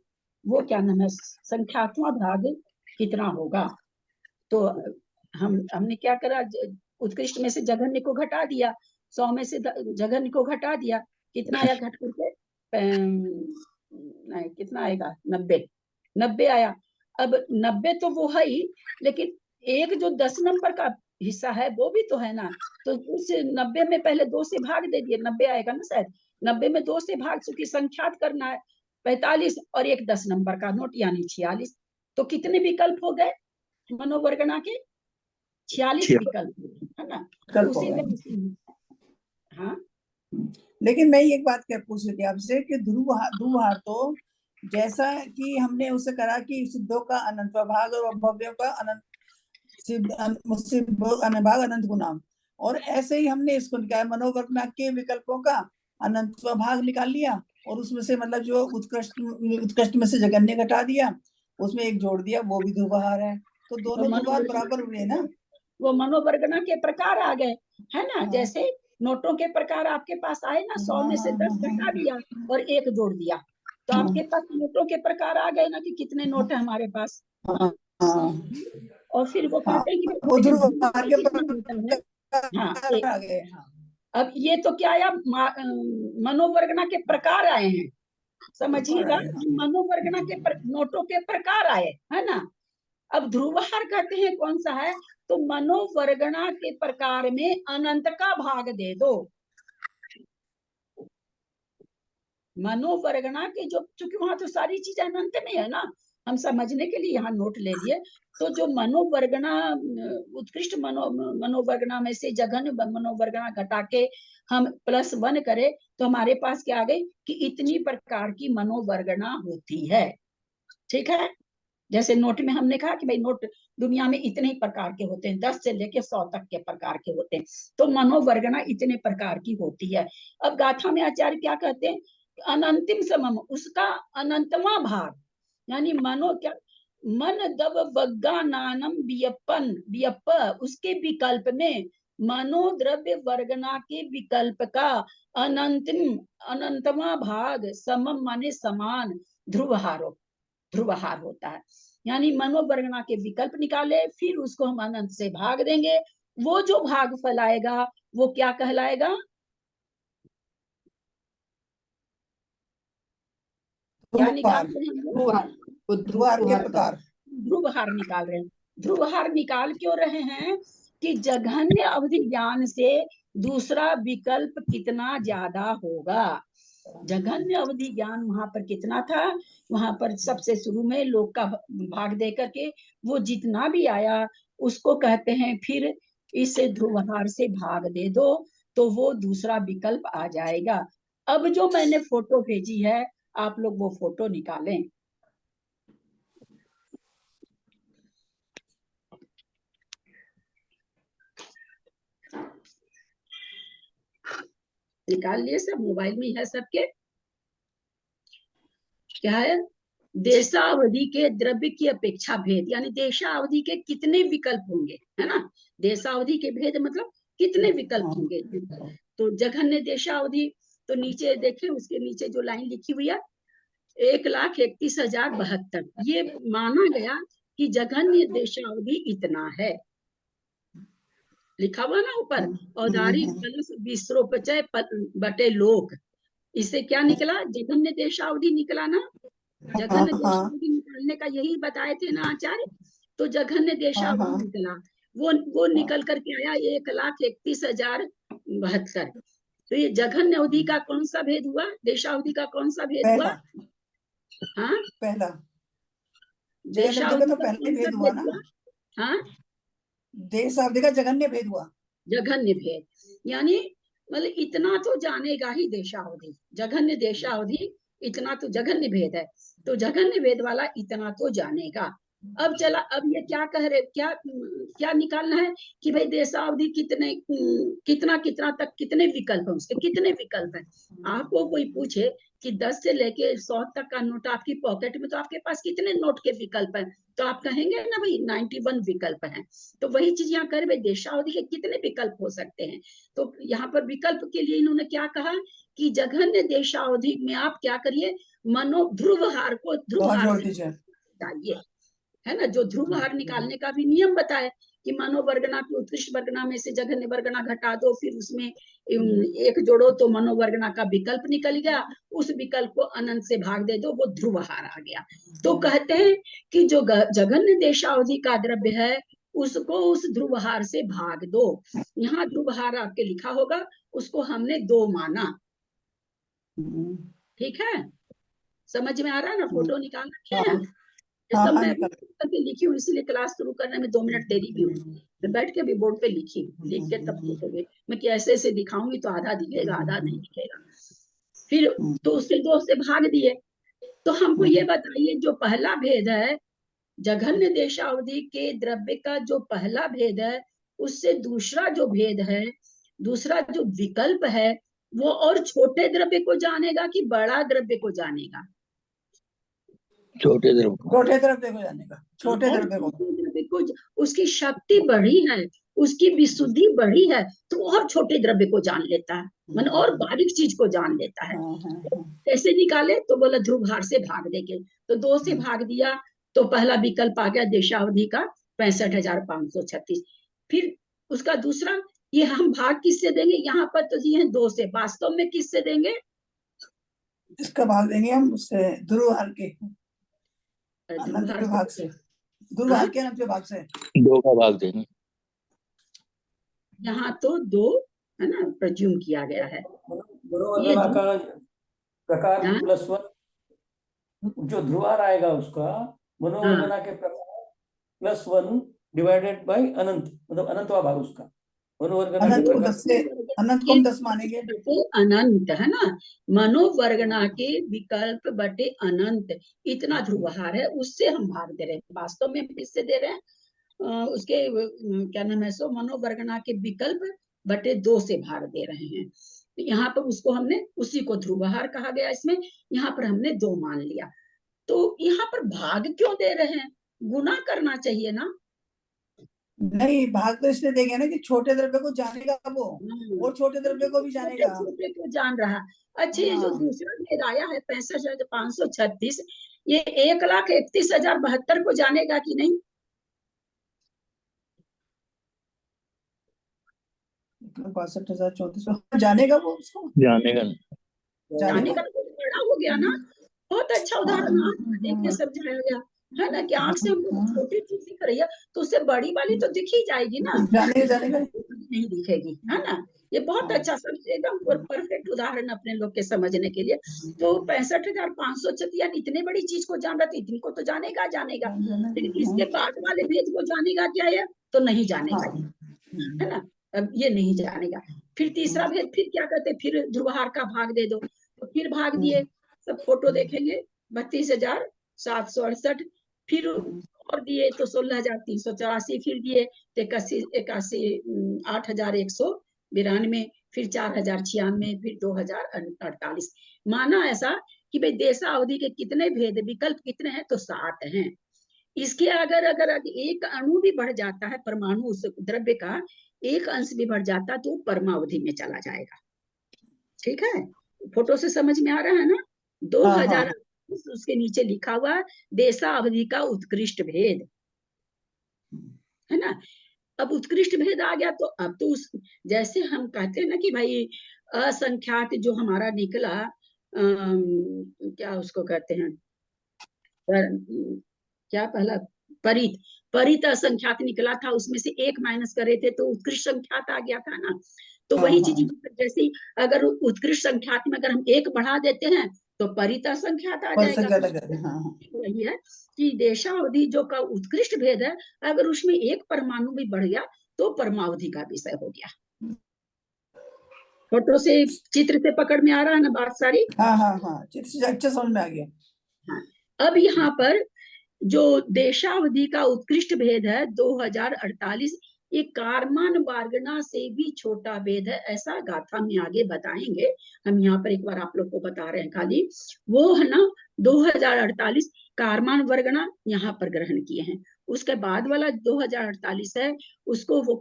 वो क्या नाम है, संख्यात्मक भाग कितना होगा। तो हमने क्या करा, उत्कृष्ट में से जघन्य को घटा दिया, 100 में से जघन्य को घटा दिया, कितना आया घट करके, नहीं कितना आएगा, 90 आया। अब 90 तो वो है ही, लेकिन एक जो 10 नंबर का हिस्सा है वो भी तो है ना। तो उस 90 में पहले 2 से भाग दे दिए, 90 आएगा ना शायद। 90 में 2 से भाग, चूंकि संख्यात करना है, 45 और एक 10 नंबर का नोट यानी 46। तो कितने विकल्प हो गए मनोवर्गना के? 46 विकल्प, है ना। उसी में हाँ, लेकिन मैं एक बात क्या पूछ रही थी आपसे कि ध्रुवहार तो जैसा कि हमने उसे करा कि सिद्धों का अनंत भाग और भव्यों का अनंत भाग अनंत गुना, और ऐसे ही हमने इसको निकाला, मनोवर्गना के विकल्पों का अनंत भाग निकाल लिया, और उसमें से मतलब जो उत्कृष्ट में से जघन्य घटा दिया, उसमें एक जोड़ दिया, वो भी ध्रुवहार है। तो दोनों ध्रुवहार बराबर हुए ना। वो मनोवर्गना के प्रकार आ गए, है ना। जैसे नोटों के प्रकार आपके पास आए ना, 100 में से 10 घटा दिया और एक जोड़ दिया, तो आपके पास नोटों के प्रकार आ गए ना कि कितने नोट है हमारे पास। और फिर वो कहते हैं कि वो ध्रुवहार के कितना होता है। हाँ, आ गए। अब ये तो क्या आया, मनोवर्गना के प्रकार आए हैं, समझिएगा। मनोवर्गना के नोटों के प्रकार आए, है ना। अब ध्रुवहार कहते हैं कौन सा है, तो मनोवर्गना के प्रकार में अनंत का भाग दे दो। मनोवर्गना के जो, चूंकि वहां तो सारी चीज अनंत में है ना, हम समझने के लिए यहाँ नोट ले लिए। तो जो मनोवर्गना, उत्कृष्ट मनोवर्गना में से जघन्य मनोवर्गना घटा के हम +1 करें, तो हमारे पास क्या आ गई कि इतनी प्रकार की मनोवर्गना होती है। ठीक है, जैसे नोट में हमने कहा कि भाई नोट दुनिया में इतने ही प्रकार के होते हैं, 10 से लेके 100 तक के प्रकार के होते हैं, तो मनोवर्गना इतने प्रकार की होती है। अब गाथा में आचार्य क्या कहते हैं, अनंतिम समम, उसका अनंतवा भाग, यानी मनो क्या, मन दब वग्गा नानम वियप्प, उसके विकल्प में मनोद्रव्य वर्गना के विकल्प का अनंतवा भाग समम माने समान ध्रुवहार होता है। यानी मनोवर्गना के विकल्प निकाले, फिर उसको हम अनंत से भाग देंगे, वो जो भाग फैलाएगा वो क्या कहलाएगा, क्या ध्रुवहार निकाल रहे हैं हम लोग? ध्रुवहार, वो ध्रुवहार के ध्रुवहार का। प्रकार। ध्रुवहार निकाल रहे हैं। ध्रुवहार निकाल क्यों रहे हैं कि जघन्य अवधि ज्ञान से दूसरा विकल्प कितना ज्यादा होगा। जघन्य अवधि ज्ञान वहां पर कितना था, वहां पर सबसे शुरू में लोक का भाग दे करके वो जितना भी आया उसको कहते हैं फिर इसे ध्रुवहार से भाग दे दो तो वो दूसरा विकल्प आ जाएगा। अब जो मैंने फोटो भेजी है आप लोग वो फोटो निकालें। निकाल लिए सब, मोबाइल में है सबके। क्या है, देशावधि के द्रव्य की अपेक्षा भेद, यानी देशावधि के कितने विकल्प होंगे, है ना। देशावधि के भेद मतलब कितने विकल्प होंगे। तो जघन्य देशावधि, तो नीचे देखें उसके नीचे जो लाइन लिखी हुई है 1,31,072, ये माना गया कि जघन्य देशावधि इतना है, लिखा हुआ ना ऊपर। औदारिक कलश विश्रोपचय बटे लोक, इससे क्या निकला, जघन्य देशावधि निकला ना। जघन्य देशावधि निकालने का यही बताए थे ना आचार्य। तो जघन्य देशावधि निकला, वो निकल करके आया 1,31,072। तो ये जघन्य अवधि का कौन सा भेद हुआ, देशावधि का कौन सा भेद हुआ? हाँ, पहला देशावधि तो का पहले कौन सा भेद हुआ ना। हाँ, देशावधि का जघन्य भेद हुआ। जघन्य भेद, यानी मतलब इतना तो जानेगा ही देशावधि, जघन्य देशावधि इतना तो जघन्य भेद है, तो जघन्य भेद वाला इतना तो जानेगा। अब चला, अब ये क्या कह रहे, क्या निकालना है कि भाई देशावधि कितना कितना तक कितने विकल्प है, उसके कितने विकल्प है। आपको कोई पूछे कि 10 से लेके 100 तक का नोट आपकी पॉकेट में, तो आपके पास कितने नोट के विकल्प हैं, तो आप कहेंगे ना भाई 91 विकल्प हैं। तो वही चीज यहाँ कर भाई देशावधि के कितने विकल्प हो सकते हैं। तो यहाँ पर विकल्प के लिए इन्होंने क्या कहा कि जघन्य देशावधि में आप क्या करिए, ध्रुवहार को ध्रुवहार चाहिए, है ना। जो ध्रुवहार निकालने का भी नियम बताए कि मनोवर्गना की उत्कृष्ट वर्गना में से जघन्य वर्गना घटा दो, फिर उसमें एक जोड़ो तो मनोवर्गना का विकल्प निकल गया, उस विकल्प को अनंत से भाग दे दो, वो ध्रुवहार आ गया। तो कहते हैं कि जो जघन्य देशावधि का द्रव्य है उसको उस ध्रुवहार से भाग दो। यहाँ ध्रुवहार आपके लिखा होगा, उसको हमने 2 माना। ठीक है, समझ में आ रहा है ना। फोटो निकाल रखे हैं, ये सब मैं करके लिखी हूँ, इसीलिए क्लास शुरू करने में 2 मिनट देरी भी हुई। मैं बैठ के भी बोर्ड पे लिख के तब लिखोगे। मैं कैसे ऐसे दिखाऊंगी तो आधा दिखेगा आधा नहीं दिखेगा। फिर तो उससे 2 से भाग दिए। तो हमको ये बताइए, जो पहला भेद है जघन्य देशावधि के द्रव्य का, जो पहला भेद है उससे दूसरा जो भेद है, दूसरा जो विकल्प है, वो और छोटे द्रव्य को जानेगा कि बड़ा द्रव्य को जानेगा? छोटे द्रव्य को जानेगा। छोटे द्रव्य को उसकी शक्ति बढ़ी है, उसकी विशुद्धि बढ़ी है, तो और छोटे द्रव्य को जान लेता है, मन और बारीक चीज को जान लेता है। कैसे निकाले, तो बोला ध्रुवहार से भाग देंगे। तो 2 से भाग दिया तो पहला विकल्प आ गया देशावधि का 65,536। फिर उसका दूसरा, ये हम भाग किससे देंगे, यहाँ पर तो दिए हैं 2 से, वास्तव में किससे देंगे? इसका भाग देंगे हम उससे ध्रुवहार के अनंत विभाग से, ध्रुवहार के अनंत विभाग से 2 का भाग देंगे। यहाँ तो 2 है ना प्रज्यूम किया गया है। मनोवर्गना का प्रकार +1, जो ध्रुवहार आएगा उसका मनोवर्गना के प्रकार +1 डिवाइडेड बाय अनंत, मतलब अनंतवा भाग उसका। मनोवर्गना अनंत के को 10 से, अनंत को हम 10 मानेंगे। अनंत है ना, मनोवर्गना के विकल्प बटे अनंत, इतना ध्रुवहार है, उससे हम भाग दे रहे हैं। वास्तव में हम किससे दे रहे हैं, उसके क्या नाम है, सो मनोवर्गना के विकल्प बटे 2 से भाग दे रहे हैं। तो यहाँ पर उसको हमने, उसी को ध्रुवहार कहा गया इसमें, यहाँ पर हमने 2 मान लिया। तो यहाँ पर भाग क्यों दे रहे हैं, गुना करना चाहिए ना। नहीं, भाग तो इसलिए देंगे ना कि छोटे द्रव्य को जानेगा वो छोटे द्रव्य को भी जानेगा, छोटे को जान रहा। अच्छा, ये जो दूसरा भेद आया है 65,536, ये 1,31,072 को जानेगा कि नहीं? 62,034 जानेगा वो उसको, जानेगा जानेगा तो बड़ा हो गया ना। बहुत अच्छा उदाहरण आंख देख के समझाया गया है ना, कि आंख से हम लोग छोटी चीज दिख रही है तो उससे बड़ी वाली तो दिख ही जाएगी ना, जानेगा नहीं दिखेगी, है ना। ये बहुत अच्छा सब एकदम परफेक्ट उदाहरण अपने लोग के समझने के लिए। तो 65,500 चतिया इतने बड़ी चीज को जान रहा था, इतनी को तो जानेगा लेकिन इसके बाद वाले भेद को जानेगा क्या है, तो नहीं जानेगा ये, है ना। अब ये नहीं जानेगा। फिर तीसरा भेद फिर क्या कहते, फिर ध्रुवहार का भाग दे दो, तो फिर भाग दिए, सब फोटो देखेंगे 32,768, फिर और दिए तो 16,384, फिर दिए तो 8,192, फिर 4,096, फिर 2,048। माना ऐसा कि भाई देशावधि के कितने भेद, विकल्प कितने हैं, तो 7 हैं। इसके अगर एक अणु भी बढ़ जाता है, परमाणु उस द्रव्य का एक अंश भी बढ़ जाता तो परमावधि में चला जाएगा। ठीक है, फोटो से समझ में आ रहा है ना। 2000 उसके नीचे लिखा हुआ देशावधि का उत्कृष्ट भेद, है ना। अब उत्कृष्ट भेद आ गया तो अब तो उस जैसे हम कहते हैं ना कि भाई असंख्यात जो हमारा निकला, क्या उसको कहते हैं, क्या पहला परित असंख्यात निकला था, उसमें से एक माइनस करे थे तो उत्कृष्ट संख्यात आ गया था ना। तो वही चीज जैसे अगर उत्कृष्ट संख्यात में अगर हम एक बढ़ा देते हैं तो परित असंख्यात आ जाएगा। वही है कि देशावधि जो का उत्कृष्ट भेद है, अगर उसमें एक परमाणु भी बढ़ गया तो परमावधि का विषय हो गया। फोटो से चित्र से पकड़ में आ रहा है ना बात सारी। हाँ चित्र से अच्छा समझ में आ गया। हाँ, अब यहाँ पर जो देशावधि का उत्कृष्ट भेद है 2048, ये कारमान वार्गना से भी छोटा भेद है, ऐसा गाथा में आगे बताएंगे। हम यहाँ पर एक बार आप लोग को बता रहे हैं खाली, वो है ना 2048 कारमान वर्गना यहाँ पर ग्रहण किए हैं। उसके बाद वाला 2048 है, उसको वो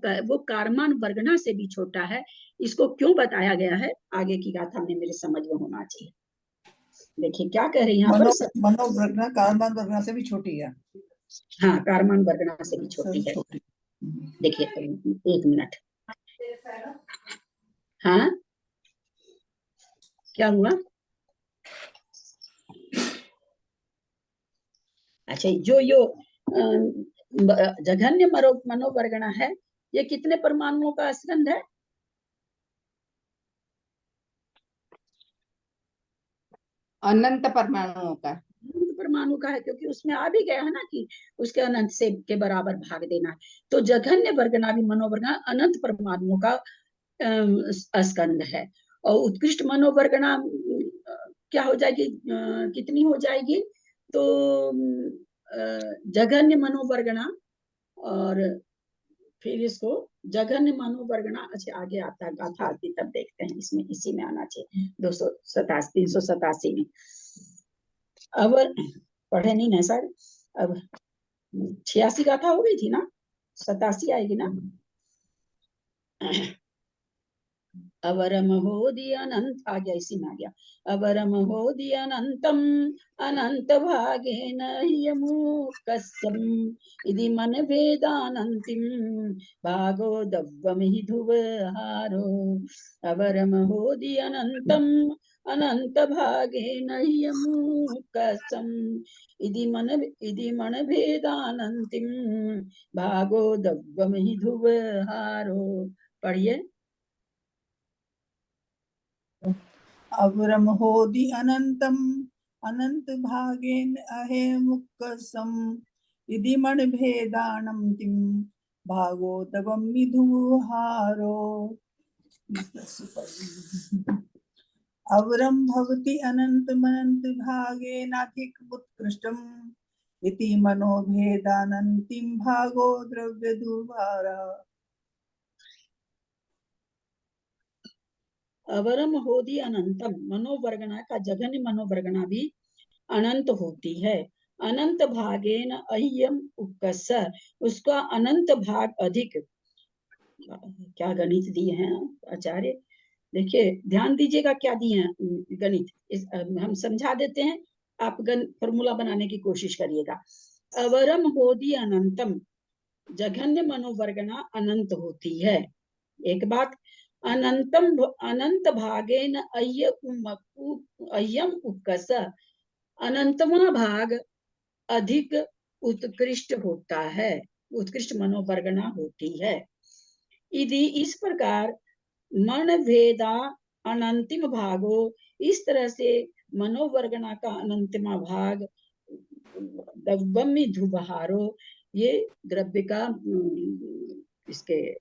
कारमान वर्गना से भी छोटा है। इसको क्यों बताया गया है, आगे की गाथा में मेरे समझ में होना चाहिए। देखिए क्या कह रहे हैं यहाँ पर, मनोवर्गना कारमान वर्गना से भी छोटी है। हाँ, कारमान वर्गना से भी छोटी है। देखिए 1 मिनट, हाँ क्या हुआ। अच्छा, जो जघन्य मनोवर्गना है, ये कितने परमाणुओं का स्कंध है? अनंत परमाणुओं का। परमाणु का है, क्योंकि उसमें आ भी गया है ना कि उसके अनंत से के बराबर भाग देना है। तो जघन्य वर्गना भी मनोवर्गना अनंत परमाणुओं का स्कंध है। और उत्कृष्ट मनोवर्गना क्या हो जाएगी, कितनी हो जाएगी, तो जघन्य मनोवर्गना, और फिर इसको जघन्य मनोवर्गना, अच्छा आगे आता है गाथा आती तब देखते हैं, इसमें इसी में आना चाहिए 387 में। अब पढ़े नहीं ना सर, अब 86 गाथा हो गई थी ना, 87 आएगी ना। अवरम होदि अनंत आ गया, इसी में आ गया। अवरम होदि अनंतम अनंत भागेन ह्यमुकस्सम इति मन वेदानंतिम भागो दव्वमिहि ध्रुवहारो। अवरम होदि अनंतम अनंत भागेन ह्यमुकस्सम इति मन भेदानंतिम भागो दव्वमिहि ध्रुवहारो। पढ़िए। अवरम होदि अनंतम अनंत भागेन अहेमुकसम इति मन भेदानंतिम भागो तवम विधुहारो। अवरम भवति अनंत भागेनाधिक उत्कृष्टम इति मनो भेदानंतिम भागो द्रव्य दुर्भारा। अवरम होदि अनंतम, मनोवर्गना का जघन्य मनोवर्गना भी अनंत होती है। अनंत भागेन अह्यम उक्कस, उसका अनंत भाग अधिक। क्या गणित दिए हैं आचार्य, देखिए ध्यान दीजिएगा क्या दिए हैं गणित, हम समझा देते हैं, आप फॉर्मूला बनाने की कोशिश करिएगा। अवरम होदि अनंतम, जघन्य मनोवर्गना अनंत होती है। एक बात, अनंत भागेन अह्यम उक्कस, अनंतवां भाग अधिक उत्कृष्ट होता है, उत्कृष्ट मनोवर्गना होती है। यदि इस प्रकार मन भेदा अनंतिम भागो, इस तरह से मनोवर्गना का अनंतिमा भाग द्रव्यम ध्रुवहारो, ये द्रव्य का इसके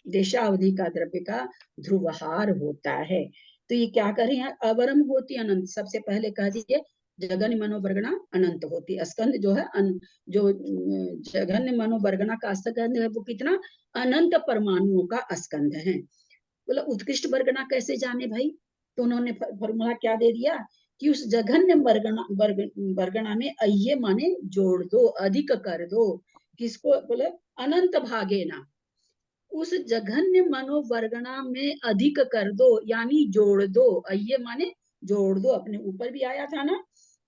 देशावधि का द्रव्य का ध्रुवहार होता है। तो ये क्या कर रहे हैं, अवरम होती अनंत, सबसे पहले कह दीजिए जघन्य मनोवर्गना अनंत होती, स्कंद जो है जो जघन्य मनोवर्गना का स्कंद है वो कितना, अनंत परमाणुओं का स्कंद है। बोला उत्कृष्ट वर्गना कैसे जाने भाई, तो उन्होंने फॉर्मूला क्या दे दिया कि उस जघन्य वर्गना में अय्ये माने जोड़ दो, अधिक कर दो, किसको बोले, अनंत भागे ना, उस जघन्य मनोवर्गना में अधिक कर दो, यानी जोड़ दो, अय्ये माने जोड़ दो, अपने ऊपर भी आया था ना,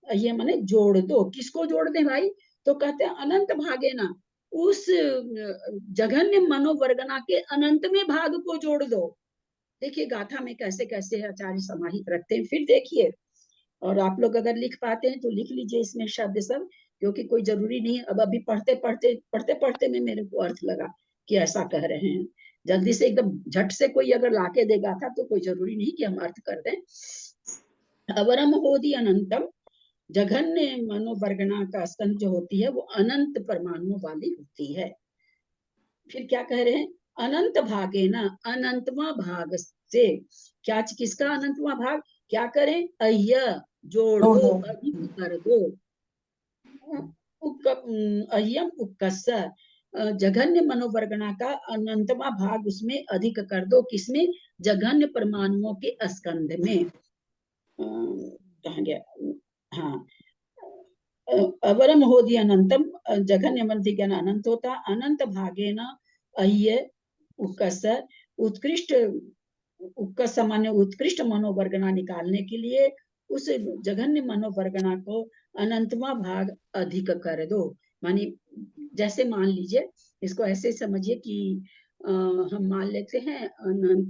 अय्ये माने जोड़ दो, किसको जोड़ दे भाई, तो कहते हैं अनंत भागे ना, उस जघन्य मनोवर्गना के अनंत में भाग को जोड़ दो। देखिए गाथा में कैसे कैसे आचार्य समाहित रखते हैं, फिर देखिए, और आप लोग अगर लिख पाते हैं तो लिख लीजिए इसमें शब्द सब, क्योंकि कोई जरूरी नहीं, अब अभी पढ़ते में मेरे को अर्थ लगा कि ऐसा कह रहे हैं, जल्दी से एकदम झट से कोई अगर लाके देगा था तो कोई जरूरी नहीं कि हम अर्थ कर दें। अवरम होदी अनंतम, जघन्य मनोवर्गना का स्कंद जो होती है वो अनंत परमाणुओं वाली होती है। फिर क्या कह रहे हैं, अनंत भागे ना, अनंतवा भाग से, क्या किसका अनंतवा भाग, क्या करें, अय्य जोड़ दो, अधिक कर दो, अय्यम उक्कस्य, जघन्य मनोवर्गना का अनंतवा भाग उसमें अधिक कर दो, किसमें, जघन्य परमाणुओं के स्कंध में, कहाँ गया, हाँ, अवरम होदी अनंतम, जघन्य मन अनंत होता, अनंत भागे न अय्य उक्कस्य, उत्कृष्ट उक्कस्य माने उत्कृष्ट मनोवर्गना निकालने के लिए उस जघन्य मनोवर्गना को अनंतवा भाग अधिक कर दो, मानी जैसे मान लीजिए, इसको ऐसे समझिए कि हम मान लेते हैं अनंत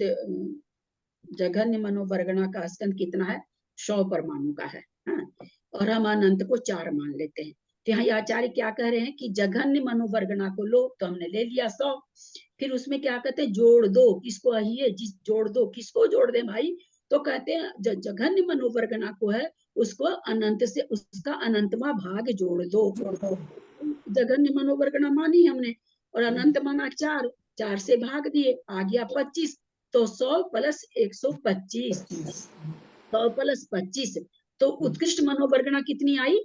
जघन्य मनोवर्गना का स्कंद कितना है, 100 परमाणु का है, हाँ? और हम अनंत को 4 मान लेते हैं। तो यहाँ आचार्य क्या कह रहे हैं कि जघन्य मनोवर्गना को लो, तो हमने ले लिया 100, फिर उसमें क्या कहते हैं, जोड़ दो, किसको, आइए जिस जोड़ दो, किसको जोड़ दे भाई, तो कहते हैं जघन्य मनोवर्गना को है उसको अनंत से उसका अनंतवा भाग जोड़ दो। जघन्य मनोवर्गना मानी हमने, और अनंत माना 4, 4 से भाग दिए, आ गया 25, तो 100 प्लस 125, 100 प्लस 25, तो उत्कृष्ट मनोवर्गना कितनी आई,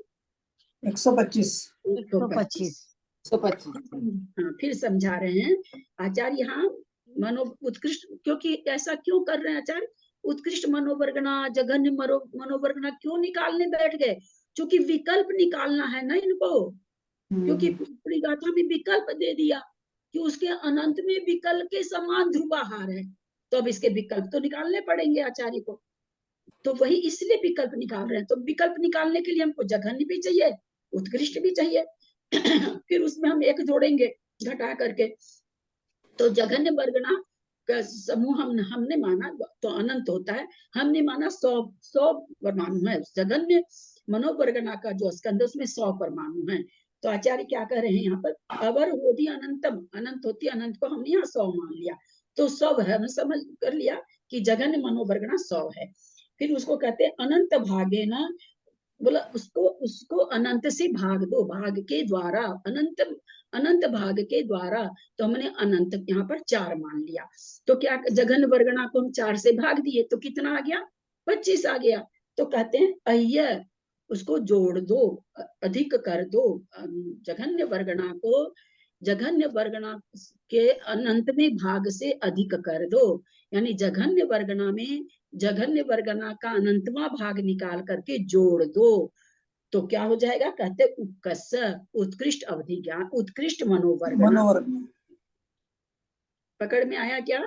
125। 125। हाँ, फिर समझा रहे हैं आचार्य यहाँ उत्कृष्ट, क्योंकि ऐसा क्यों कर रहे हैं आचार्य, उत्कृष्ट मनोवर्गना जघन्य मनोवर्गना क्यों निकालने बैठ गए, क्योंकि विकल्प निकालना है ना इनको, क्योंकि पूरी गाथा में विकल्प दे दिया कि उसके अनंत में विकल्प के समान ध्रुवाहार है, तो अब इसके विकल्प तो निकालने पड़ेंगे आचार्य को, तो वही इसलिए विकल्प निकाल रहे हैं। तो विकल्प निकालने के लिए हमको जघन्य भी चाहिए, उत्कृष्ट भी चाहिए, फिर उसमें हम एक जोड़ेंगे घटा करके, तो जघन्य वर्गना का समूह हमने माना तो अनंत होता है, हमने माना 100 परमाणु है, जघन्य मनोवर्गना का जो स्कंद उसमें 100 परमाणु है। तो आचार्य क्या कह रहे हैं यहाँ पर, अवर होती अनंतम, अनंत होती, अनंत को हमने यहाँ 100 मान लिया, तो 100 है, हमने समझ कर लिया कि जघन्य मनोवर्गना 100 है। फिर उसको कहते हैं अनंत भागे ना, बोला उसको अनंत से भाग दो, भाग के द्वारा, अनंत भाग के द्वारा, तो हमने अनंत यहाँ पर 4 मान लिया, तो क्या जघन्य वर्गना को हम 4 से भाग दिए तो कितना आ गया, 25 आ गया, तो कहते हैं अय्य उसको जोड़ दो, अधिक कर दो, जघन्य वर्गना के अनंत में भाग से अधिक कर दो, यानी जघन्य वर्गना का अनंतवा भाग निकाल करके जोड़ दो, तो क्या हो जाएगा, कहते उत्कर्ष, उत्कृष्ट अवधि ज्ञान, उत्कृष्ट मनोवर्गना। पकड़ में आया क्या,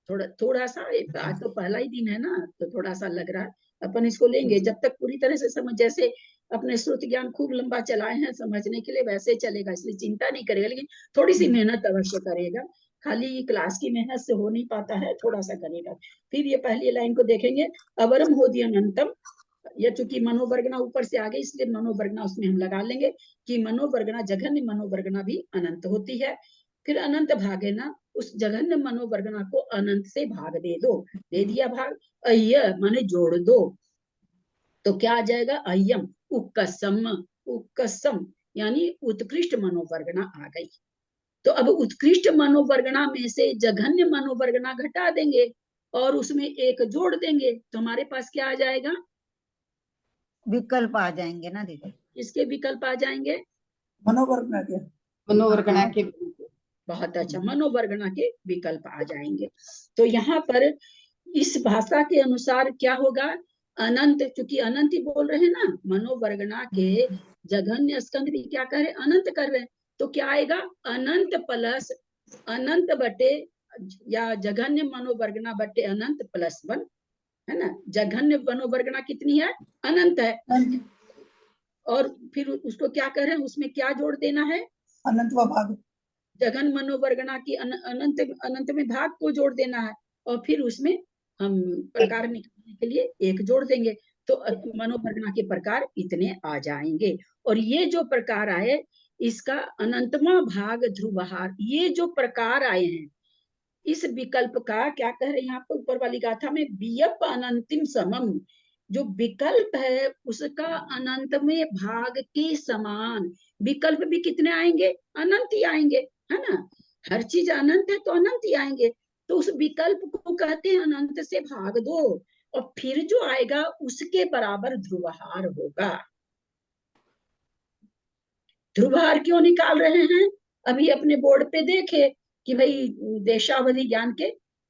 थोड़ा सा, आज तो पहला ही दिन है ना, तो थोड़ा सा लग रहा है, अपन इसको लेंगे जब तक पूरी तरह से समझ, जैसे अपने श्रुति ज्ञान खूब लंबा चलाए हैं समझने के लिए, वैसे चलेगा, इसलिए चिंता नहीं करेगा, लेकिन थोड़ी सी मेहनत अवश्य करेगा, खाली क्लास की मेहनत से हो नहीं पाता है, थोड़ा सा करेगा। फिर ये पहली लाइन को देखेंगे, अवरम होदी अनंतम, ये चूंकि मनोवर्गना ऊपर से आ गई इसलिए मनोवर्गना उसमें हम लगा लेंगे कि मनोवर्गना जघन्य मनोवर्गना भी अनंत होती है। फिर अनंत भागे ना, उस जघन्य मनोवर्गना को अनंत से भाग दे दो, दे दिया भाग, अय्य माने जोड़ दो, तो क्या आ जाएगा, अय्यम उक्कसम, उक्कसम यानी उत्कृष्ट मनोवर्गना आ गई। तो अब उत्कृष्ट मनोवर्गना में से जघन्य मनोवर्गना घटा देंगे और उसमें एक जोड़ देंगे, तो हमारे पास क्या आ जाएगा, विकल्प आ जाएंगे ना दीदी। इसके विकल्प आ जाएंगे, मनोवर्गना के मनोवर्गना के बहुत अच्छा, मनोवर्गना के विकल्प आ जाएंगे। तो यहाँ पर इस भाषा के अनुसार क्या होगा, अनंत, चूंकि अनंत ही बोल रहे हैं ना, मनोवर्गना के जघन्य स्कंद भी क्या कर रहे, अनंत कर रहे हैं, तो क्या आएगा, अनंत प्लस अनंत बटे या जघन्य मनोवर्गना बटे अनंत प्लस 1, है ना। जघन्य मनोवर्गना कितनी है, अनंत है, और फिर उसको क्या कर रहे हैं, उसमें क्या जोड़ देना है, अनंत व भाग, जघन मनोवर्गना की अनंत अनंत में भाग को जोड़ देना है, और फिर उसमें हम प्रकार निकालने के लिए एक जोड़ देंगे, तो मनोवर्गना के प्रकार इतने आ जाएंगे। और ये जो प्रकार आए इसका अनंतमा भाग ध्रुवहार, ये जो प्रकार आए हैं इस विकल्प का क्या कह रहे हैं यहाँ पर ऊपर वाली गाथा में, वियप अनंतिम समम, जो विकल्प है उसका अनंत में भाग के समान, विकल्प भी कितने आएंगे, अनंत ही आएंगे, है ना, हर चीज अनंत है तो अनंत ही आएंगे, तो उस विकल्प को कहते हैं अनंत से भाग दो, और फिर जो आएगा उसके बराबर ध्रुवहार होगा। ध्रुवहार क्यों निकाल रहे हैं, अभी अपने बोर्ड पे देखे कि भाई देशावधि ज्ञान के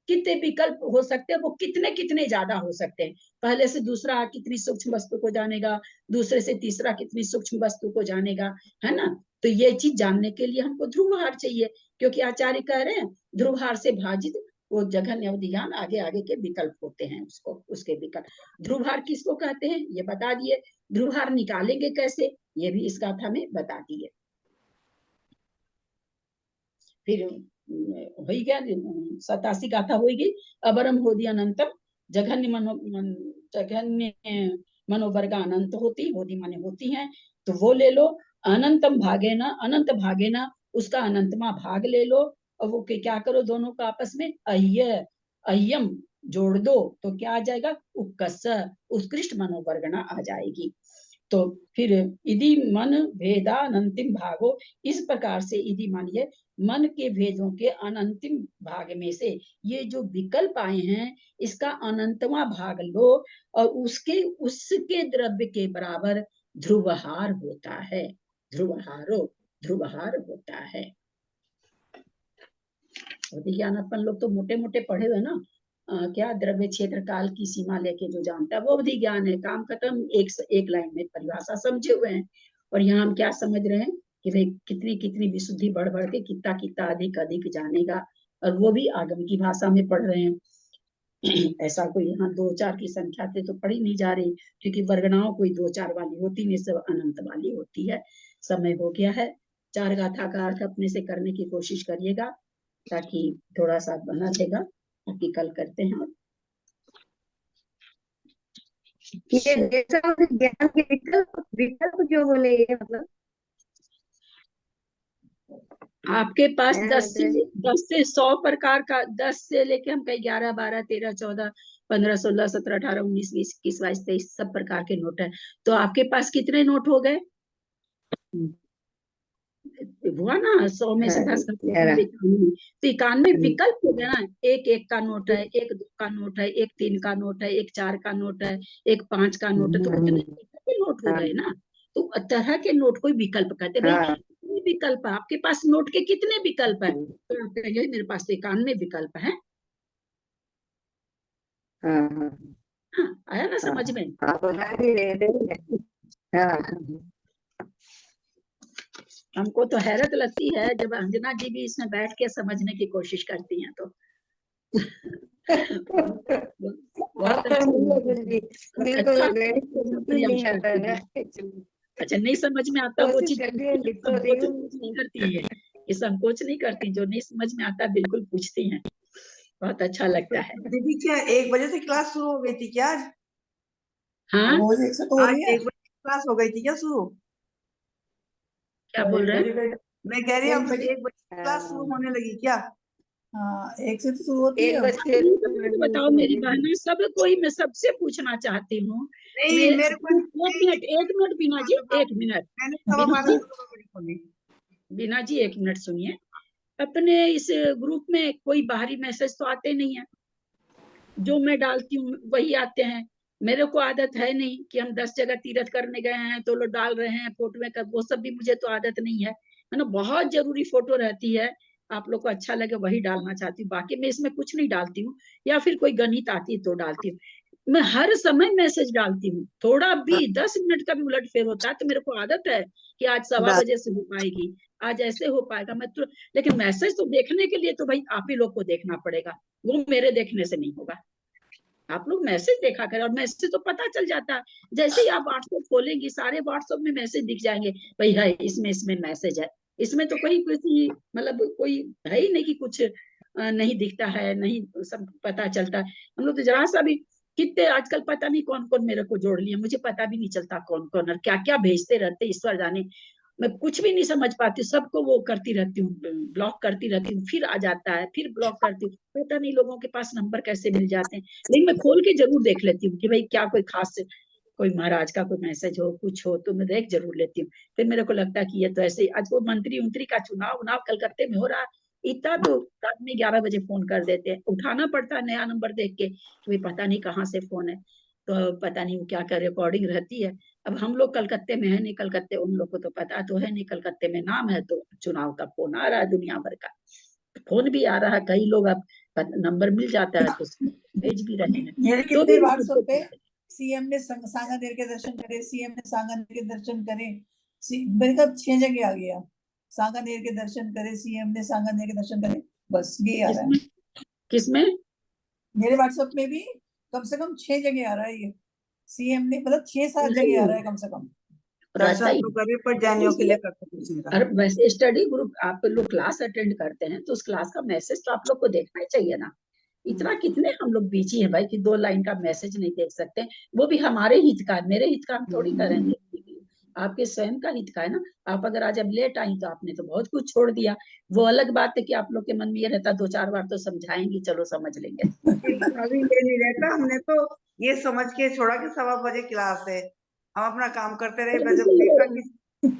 कितने विकल्प हो सकते हैं, वो कितने कितने ज्यादा हो सकते हैं, पहले से दूसरा कितनी सूक्ष्म वस्तु को जानेगा, दूसरे से तीसरा कितनी सूक्ष्म वस्तु को जानेगा, है ना। तो ये चीज जानने के लिए हमको ध्रुवहार चाहिए, क्योंकि आचार्य कह रहे हैं ध्रुवहार से भाजित वो जघन्य अवधि ज्ञान आगे आगे के विकल्प होते हैं, उसको उसके विकल्प। ध्रुवहार किसको कहते हैं ये बता दिए, ध्रुवहार निकालेंगे कैसे ये भी इस गाथा में बता दिए। फिर हो गया 87 गाथा हो गई, अबरम होदी अनंतम, जघन्य मनोवर्ग अनंत होती, होदी माने होती हैं, तो वो ले लो, अनंतम भागे ना, अनंत भागे ना, उसका अनंतमा भाग ले लो, और वो क्या करो दोनों का आपस में अय्य अय्यम जोड़ दो, तो क्या आ जाएगा, उक्कस, उत्कृष्ट मनोवर्गना आ जाएगी। तो फिर इदि मन भेदानंतिम भागो, इस प्रकार से इदि मानिए मन के भेदों के अनंतिम भाग में से ये जो विकल्प आए हैं इसका अनंतवा भाग लो, और उसके द्रव्य के बराबर ध्रुवहार होता है, ध्रुवहार होता है। ज्ञान अपन लोग तो मोटे मोटे पढ़े हुए ना, क्या द्रव्य क्षेत्र काल की सीमा लेके जो जानता है वो अवधि ज्ञान है, काम खत्म, एक लाइन में परिभाषा समझे हुए हैं। और यहाँ हम क्या समझ रहे हैं कि भाई कितनी कितनी विशुद्धि बढ़ बढ़ के कितना कितना अधिक अधिक जानेगा, और वो भी आगम की भाषा में पढ़ रहे हैं। ऐसा कोई यहाँ 2-4 की संख्या से तो पढ़ी नहीं जा रही, क्योंकि वर्गनाओं कोई 2-4 वाली होती नहीं, सब अनंत वाली होती है। समय हो गया है, 4 गाथा का अर्थ अपने से करने की कोशिश करिएगा ताकि थोड़ा सा बना देगा, बाकी कल करते हैं। ये ज्ञान के विकल्प जो बोले ये मतलब आपके पास 10 से 100 प्रकार का, 10 से लेके हम कहीं 11, 12, 13, 14, 15, 16, 17, 18, 19, 20, 21, 22, 23 सब प्रकार के नोट है। तो आपके पास कितने नोट हो गए, हुआ ना, 100 में से 10 तो 91 विकल्प हो गया ना, एक 1 का नोट है, एक 2 का नोट है, एक 3 का नोट है, एक 4 का नोट है, एक 5 का नोट है, तो कितने नोट हो गए ना। तो तरह के नोट को विकल्प कहते हैं। भाई कितने विकल्प है आपके पास, नोट के कितने विकल्प है, तो आप कहेंगे मेरे पास 91 विकल्प है। हाँ, आया ना समझ में। हमको तो हैरत लगती है जब अंजना जी भी इसमें बैठ के समझने की कोशिश करती हैं, तो बहुत अच्छा नहीं समझ में आता वो चीज नहीं करती है, ये संकोच नहीं करती, जो नहीं समझ में आता बिल्कुल पूछती हैं, बहुत अच्छा लगता है। दीदी क्या 1 बजे से क्लास शुरू हो गई थी क्या आज? हाँ रोज 1 से तो हो आज रही है। 1 बजे क्लास हो गई थी क्या शुरू? क्या बोल रहे हैं? मैं कह रही हूँ 1 बजे 1 बजे क्लास शुरू होने लगी क्या? हाँ 1 से तो शुरू होती है। मुझे बताओ मेरी बहन, सब कोई, मैं सबसे पूछना चाहती हूँ। नहीं मेरे को एक मिनट बीना जी, एक मिनट। मैंने बीना जी, 12:15 खोली। बीना जी एक मिनट सुनिए। अपने इस ग्रुप में कोई बाहरी मैसेज तो आते नहीं है, जो मैं डालती हूँ वही आते हैं। मेरे को आदत है नहीं कि हम 10 जगह तीर्थ करने गए हैं तो लोग डाल रहे हैं फोटो में कर, वो सब भी मुझे तो आदत नहीं है ना। बहुत जरूरी फोटो रहती है, आप लोग को अच्छा लगे वही डालना चाहती हूँ, बाकी मैं इसमें कुछ नहीं डालती हूँ। या फिर कोई गणित आती है तो डालती हूँ। मैं हर समय मैसेज डालती हूँ, थोड़ा भी 10 मिनट का भी उलट फेर होता है तो मेरे को आदत है कि आज 1:15 बजे से हो पाएगी, आज ऐसे हो पाएगा। मैं तो, लेकिन मैसेज तो देखने के लिए तो भाई आप ही लोग को देखना पड़ेगा, वो मेरे देखने से नहीं होगा। आप लोग मैसेज देखा करें, और मैसेज तो पता चल जाता है। जैसे ही आप व्हाट्सएप खोलेंगे सारे व्हाट्सएप में मैसेज दिख जाएंगे, भाई है इसमें मैसेज है। इसमें तो कोई किसी मतलब कोई है ही नहीं कि कुछ नहीं दिखता है, नहीं सब पता चलता है। हम लोग तो जरा सा भी, कितने आजकल पता नहीं कौन कौन मेरे को जोड़ लिया, मुझे पता भी नहीं चलता कौन कौन और क्या क्या भेजते रहते, ईश्वर जाने। मैं कुछ भी नहीं समझ पाती, सबको वो करती रहती हूँ, ब्लॉक करती रहती हूँ, फिर आ जाता है, फिर ब्लॉक करती हूँ। पता नहीं लोगों के पास नंबर कैसे मिल जाते हैं, लेकिन मैं खोल के जरूर देख लेती हूँ कि भाई क्या कोई खास कोई महाराज का कोई मैसेज हो, कुछ हो तो मैं देख जरूर लेती हूँ। फिर मेरे को लगता है कि ये तो ऐसे ही, आज वो मंत्री उंत्री का चुनाव कलकत्ते में हो रहा, इतना तो रात में 11 बजे फोन कर देते हैं, उठाना पड़ता है नया नंबर देख के कि भाई पता नहीं कहाँ से फोन है, तो पता नहीं वो क्या कर, रिकॉर्डिंग रहती है। अब हम लोग कलकत्ते में है नहीं, कलकत्ते उन लोग को तो पता तो है नहीं, कलकत्ते में नाम है तो चुनाव का फोन आ रहा है, दुनिया भर का फोन भी आ रहा है। कई लोग अब नंबर मिल जाता है तो भेज भी रहे हैं। मेरे तो कितने भी व्हाट्सएप पे सीएम ने सांगानेर के दर्शन करे, सीएम ने सांगानेर के दर्शन करे, मेरे कब 6 जगह आ गया, सांगानेर के दर्शन करे, सीएम ने सांगानेर के दर्शन करे, बस ये आ रहा है। किसमें? मेरे व्हाट्सएप में भी कम से कम 6 जगह आ रहा है ये, सीएम ने, मतलब 6-7 जगह आ रहा है कम से कम। दर्शन तो करे पर जानियों के लिए करते कुछ नहीं रहा। और वैसे स्टडी ग्रुप आप लोग क्लास अटेंड करते हैं तो उस क्लास का मैसेज तो आप लोग को देखना ही चाहिए ना। इतना कितने हम लोग बिजी हैं भाई कि 2 लाइन का मैसेज नहीं देख सकते, वो भी हमारे हित का, मेरे हित का हम थोड़ी करेंगे, आपके स्वयं का हित का है ना। आप अगर आज अब लेट आई तो आपने तो बहुत कुछ छोड़ दिया, वो अलग बात है कि आप लोग के मन में ये रहता 2-4 बार तो समझाएंगी, चलो समझ लेंगे। अभी ये नहीं रहता, हमने तो ये समझ के छोड़ा कि 1:15 बजे क्लास है, हम अपना काम करते रहे। मैं जब देखा कि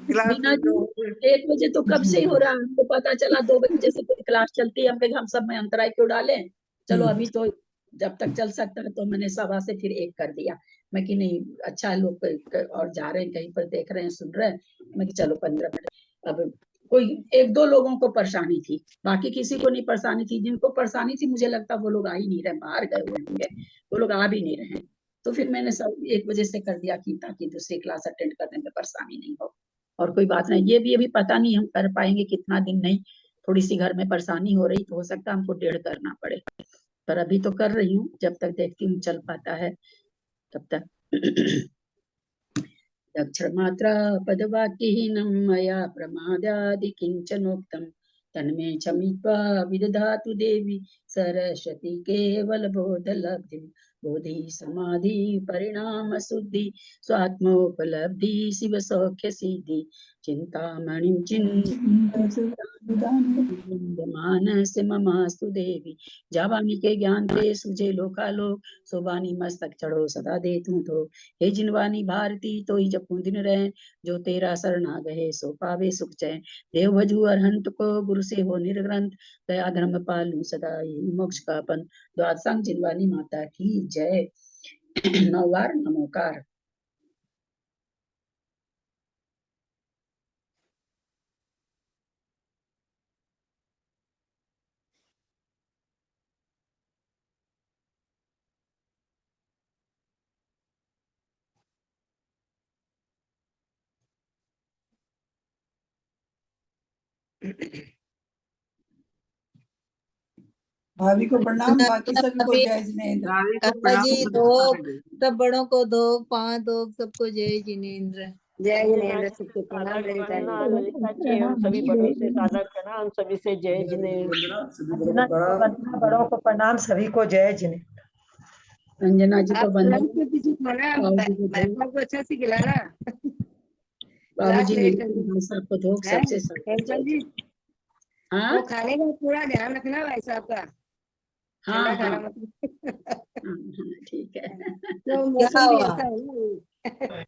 क्लास बीना जी 1 बजे तो कब से ही हो रहा है, हमको पता चला 2 बजे से कोई क्लास चलती है, हम सब में अंतराय क्यों डालें, चलो अभी तो जब तक चल सकता है। तो मैंने 1:15 से फिर 1 कर दिया, मैं कि नहीं अच्छा है, लोग और जा रहे हैं कहीं पर, देख रहे हैं सुन रहे हैं, मैं कि चलो 15 मिनट। अब कोई 1-2 लोगों को परेशानी थी, बाकी किसी को नहीं परेशानी थी। जिनको परेशानी थी मुझे लगता वो लोग आ ही नहीं रहे, बाहर गए हुए होंगे, वो लोग आ भी नहीं रहे। तो फिर मैंने सब 1 बजे से कर दिया कि ताकि दूसरी क्लास अटेंड करने में परेशानी नहीं हो। और कोई बात नहीं, ये भी अभी पता नहीं हम कर पाएंगे कितना दिन, नहीं थोड़ी सी घर में परेशानी हो रही तो हो सकता है हमको 1.5 करना पड़े, पर अभी तो कर रही हूँ, जब तक देखती हूँ चल पाता है तब तक। अक्षरमात्रा पदवाक्यहीनं मया प्रमादादि किञ्चनोक्तं तन्मे क्षमित्वा विदधातु देवी सरस्वती केवलबोधलब्धिं। बोधि समाधि परिणाम शुद्धि स्वात्मोपलब्धि शिव सौख्य सिद्धि चिंतामणिं मानस ममास्तु देवी। जावानी के ज्ञान ते सुझे लोकालोक सोबानी मस्तक चढ़ो सदा दे तू तो। हे जिनवानी भारती तो ही जपू दिन रहे, जो तेरा शरणा गए सो पावे सुख चैन। देव भजू अरहंत को गुरु से हो निर्ग्रंथ, दया धर्म पालू सदा यही मोक्ष का पंथ। द्वादशांग जिनवानी माता की जय। 9 बार नमोकार। भाभी को प्रणाम, बाकी सभी को जय जिनेंद्र। राधे को काका जी प्रणाम। दो, सब बड़ों को दो, 5 दो, सबको जय जिनेंद्र। जय जिनेंद्र, सबको प्रणाम। ललिता जी हम सभी बड़ों से सादर प्रणाम, सभी से जय जिनेंद्र। सभी बड़ों को प्रणाम। बड़ों को प्रणाम, सभी को जय जिनेंद्र। अंजना जी को आप बंद लंच में किसी खाना बाबूजी को दो, बाबा को अच्छा से खिलाना। बाबूजी लेट भाई साहब को दो, है सबसे सब हेमचंद जी, हाँ वो खाने का पूरा ध्यान रखना भाई साहब का, हाँ ठंडा हाँ खाना मत। हाँ, ठीक है। तो क्या मौसम भी हुआ? ऐसा है ना।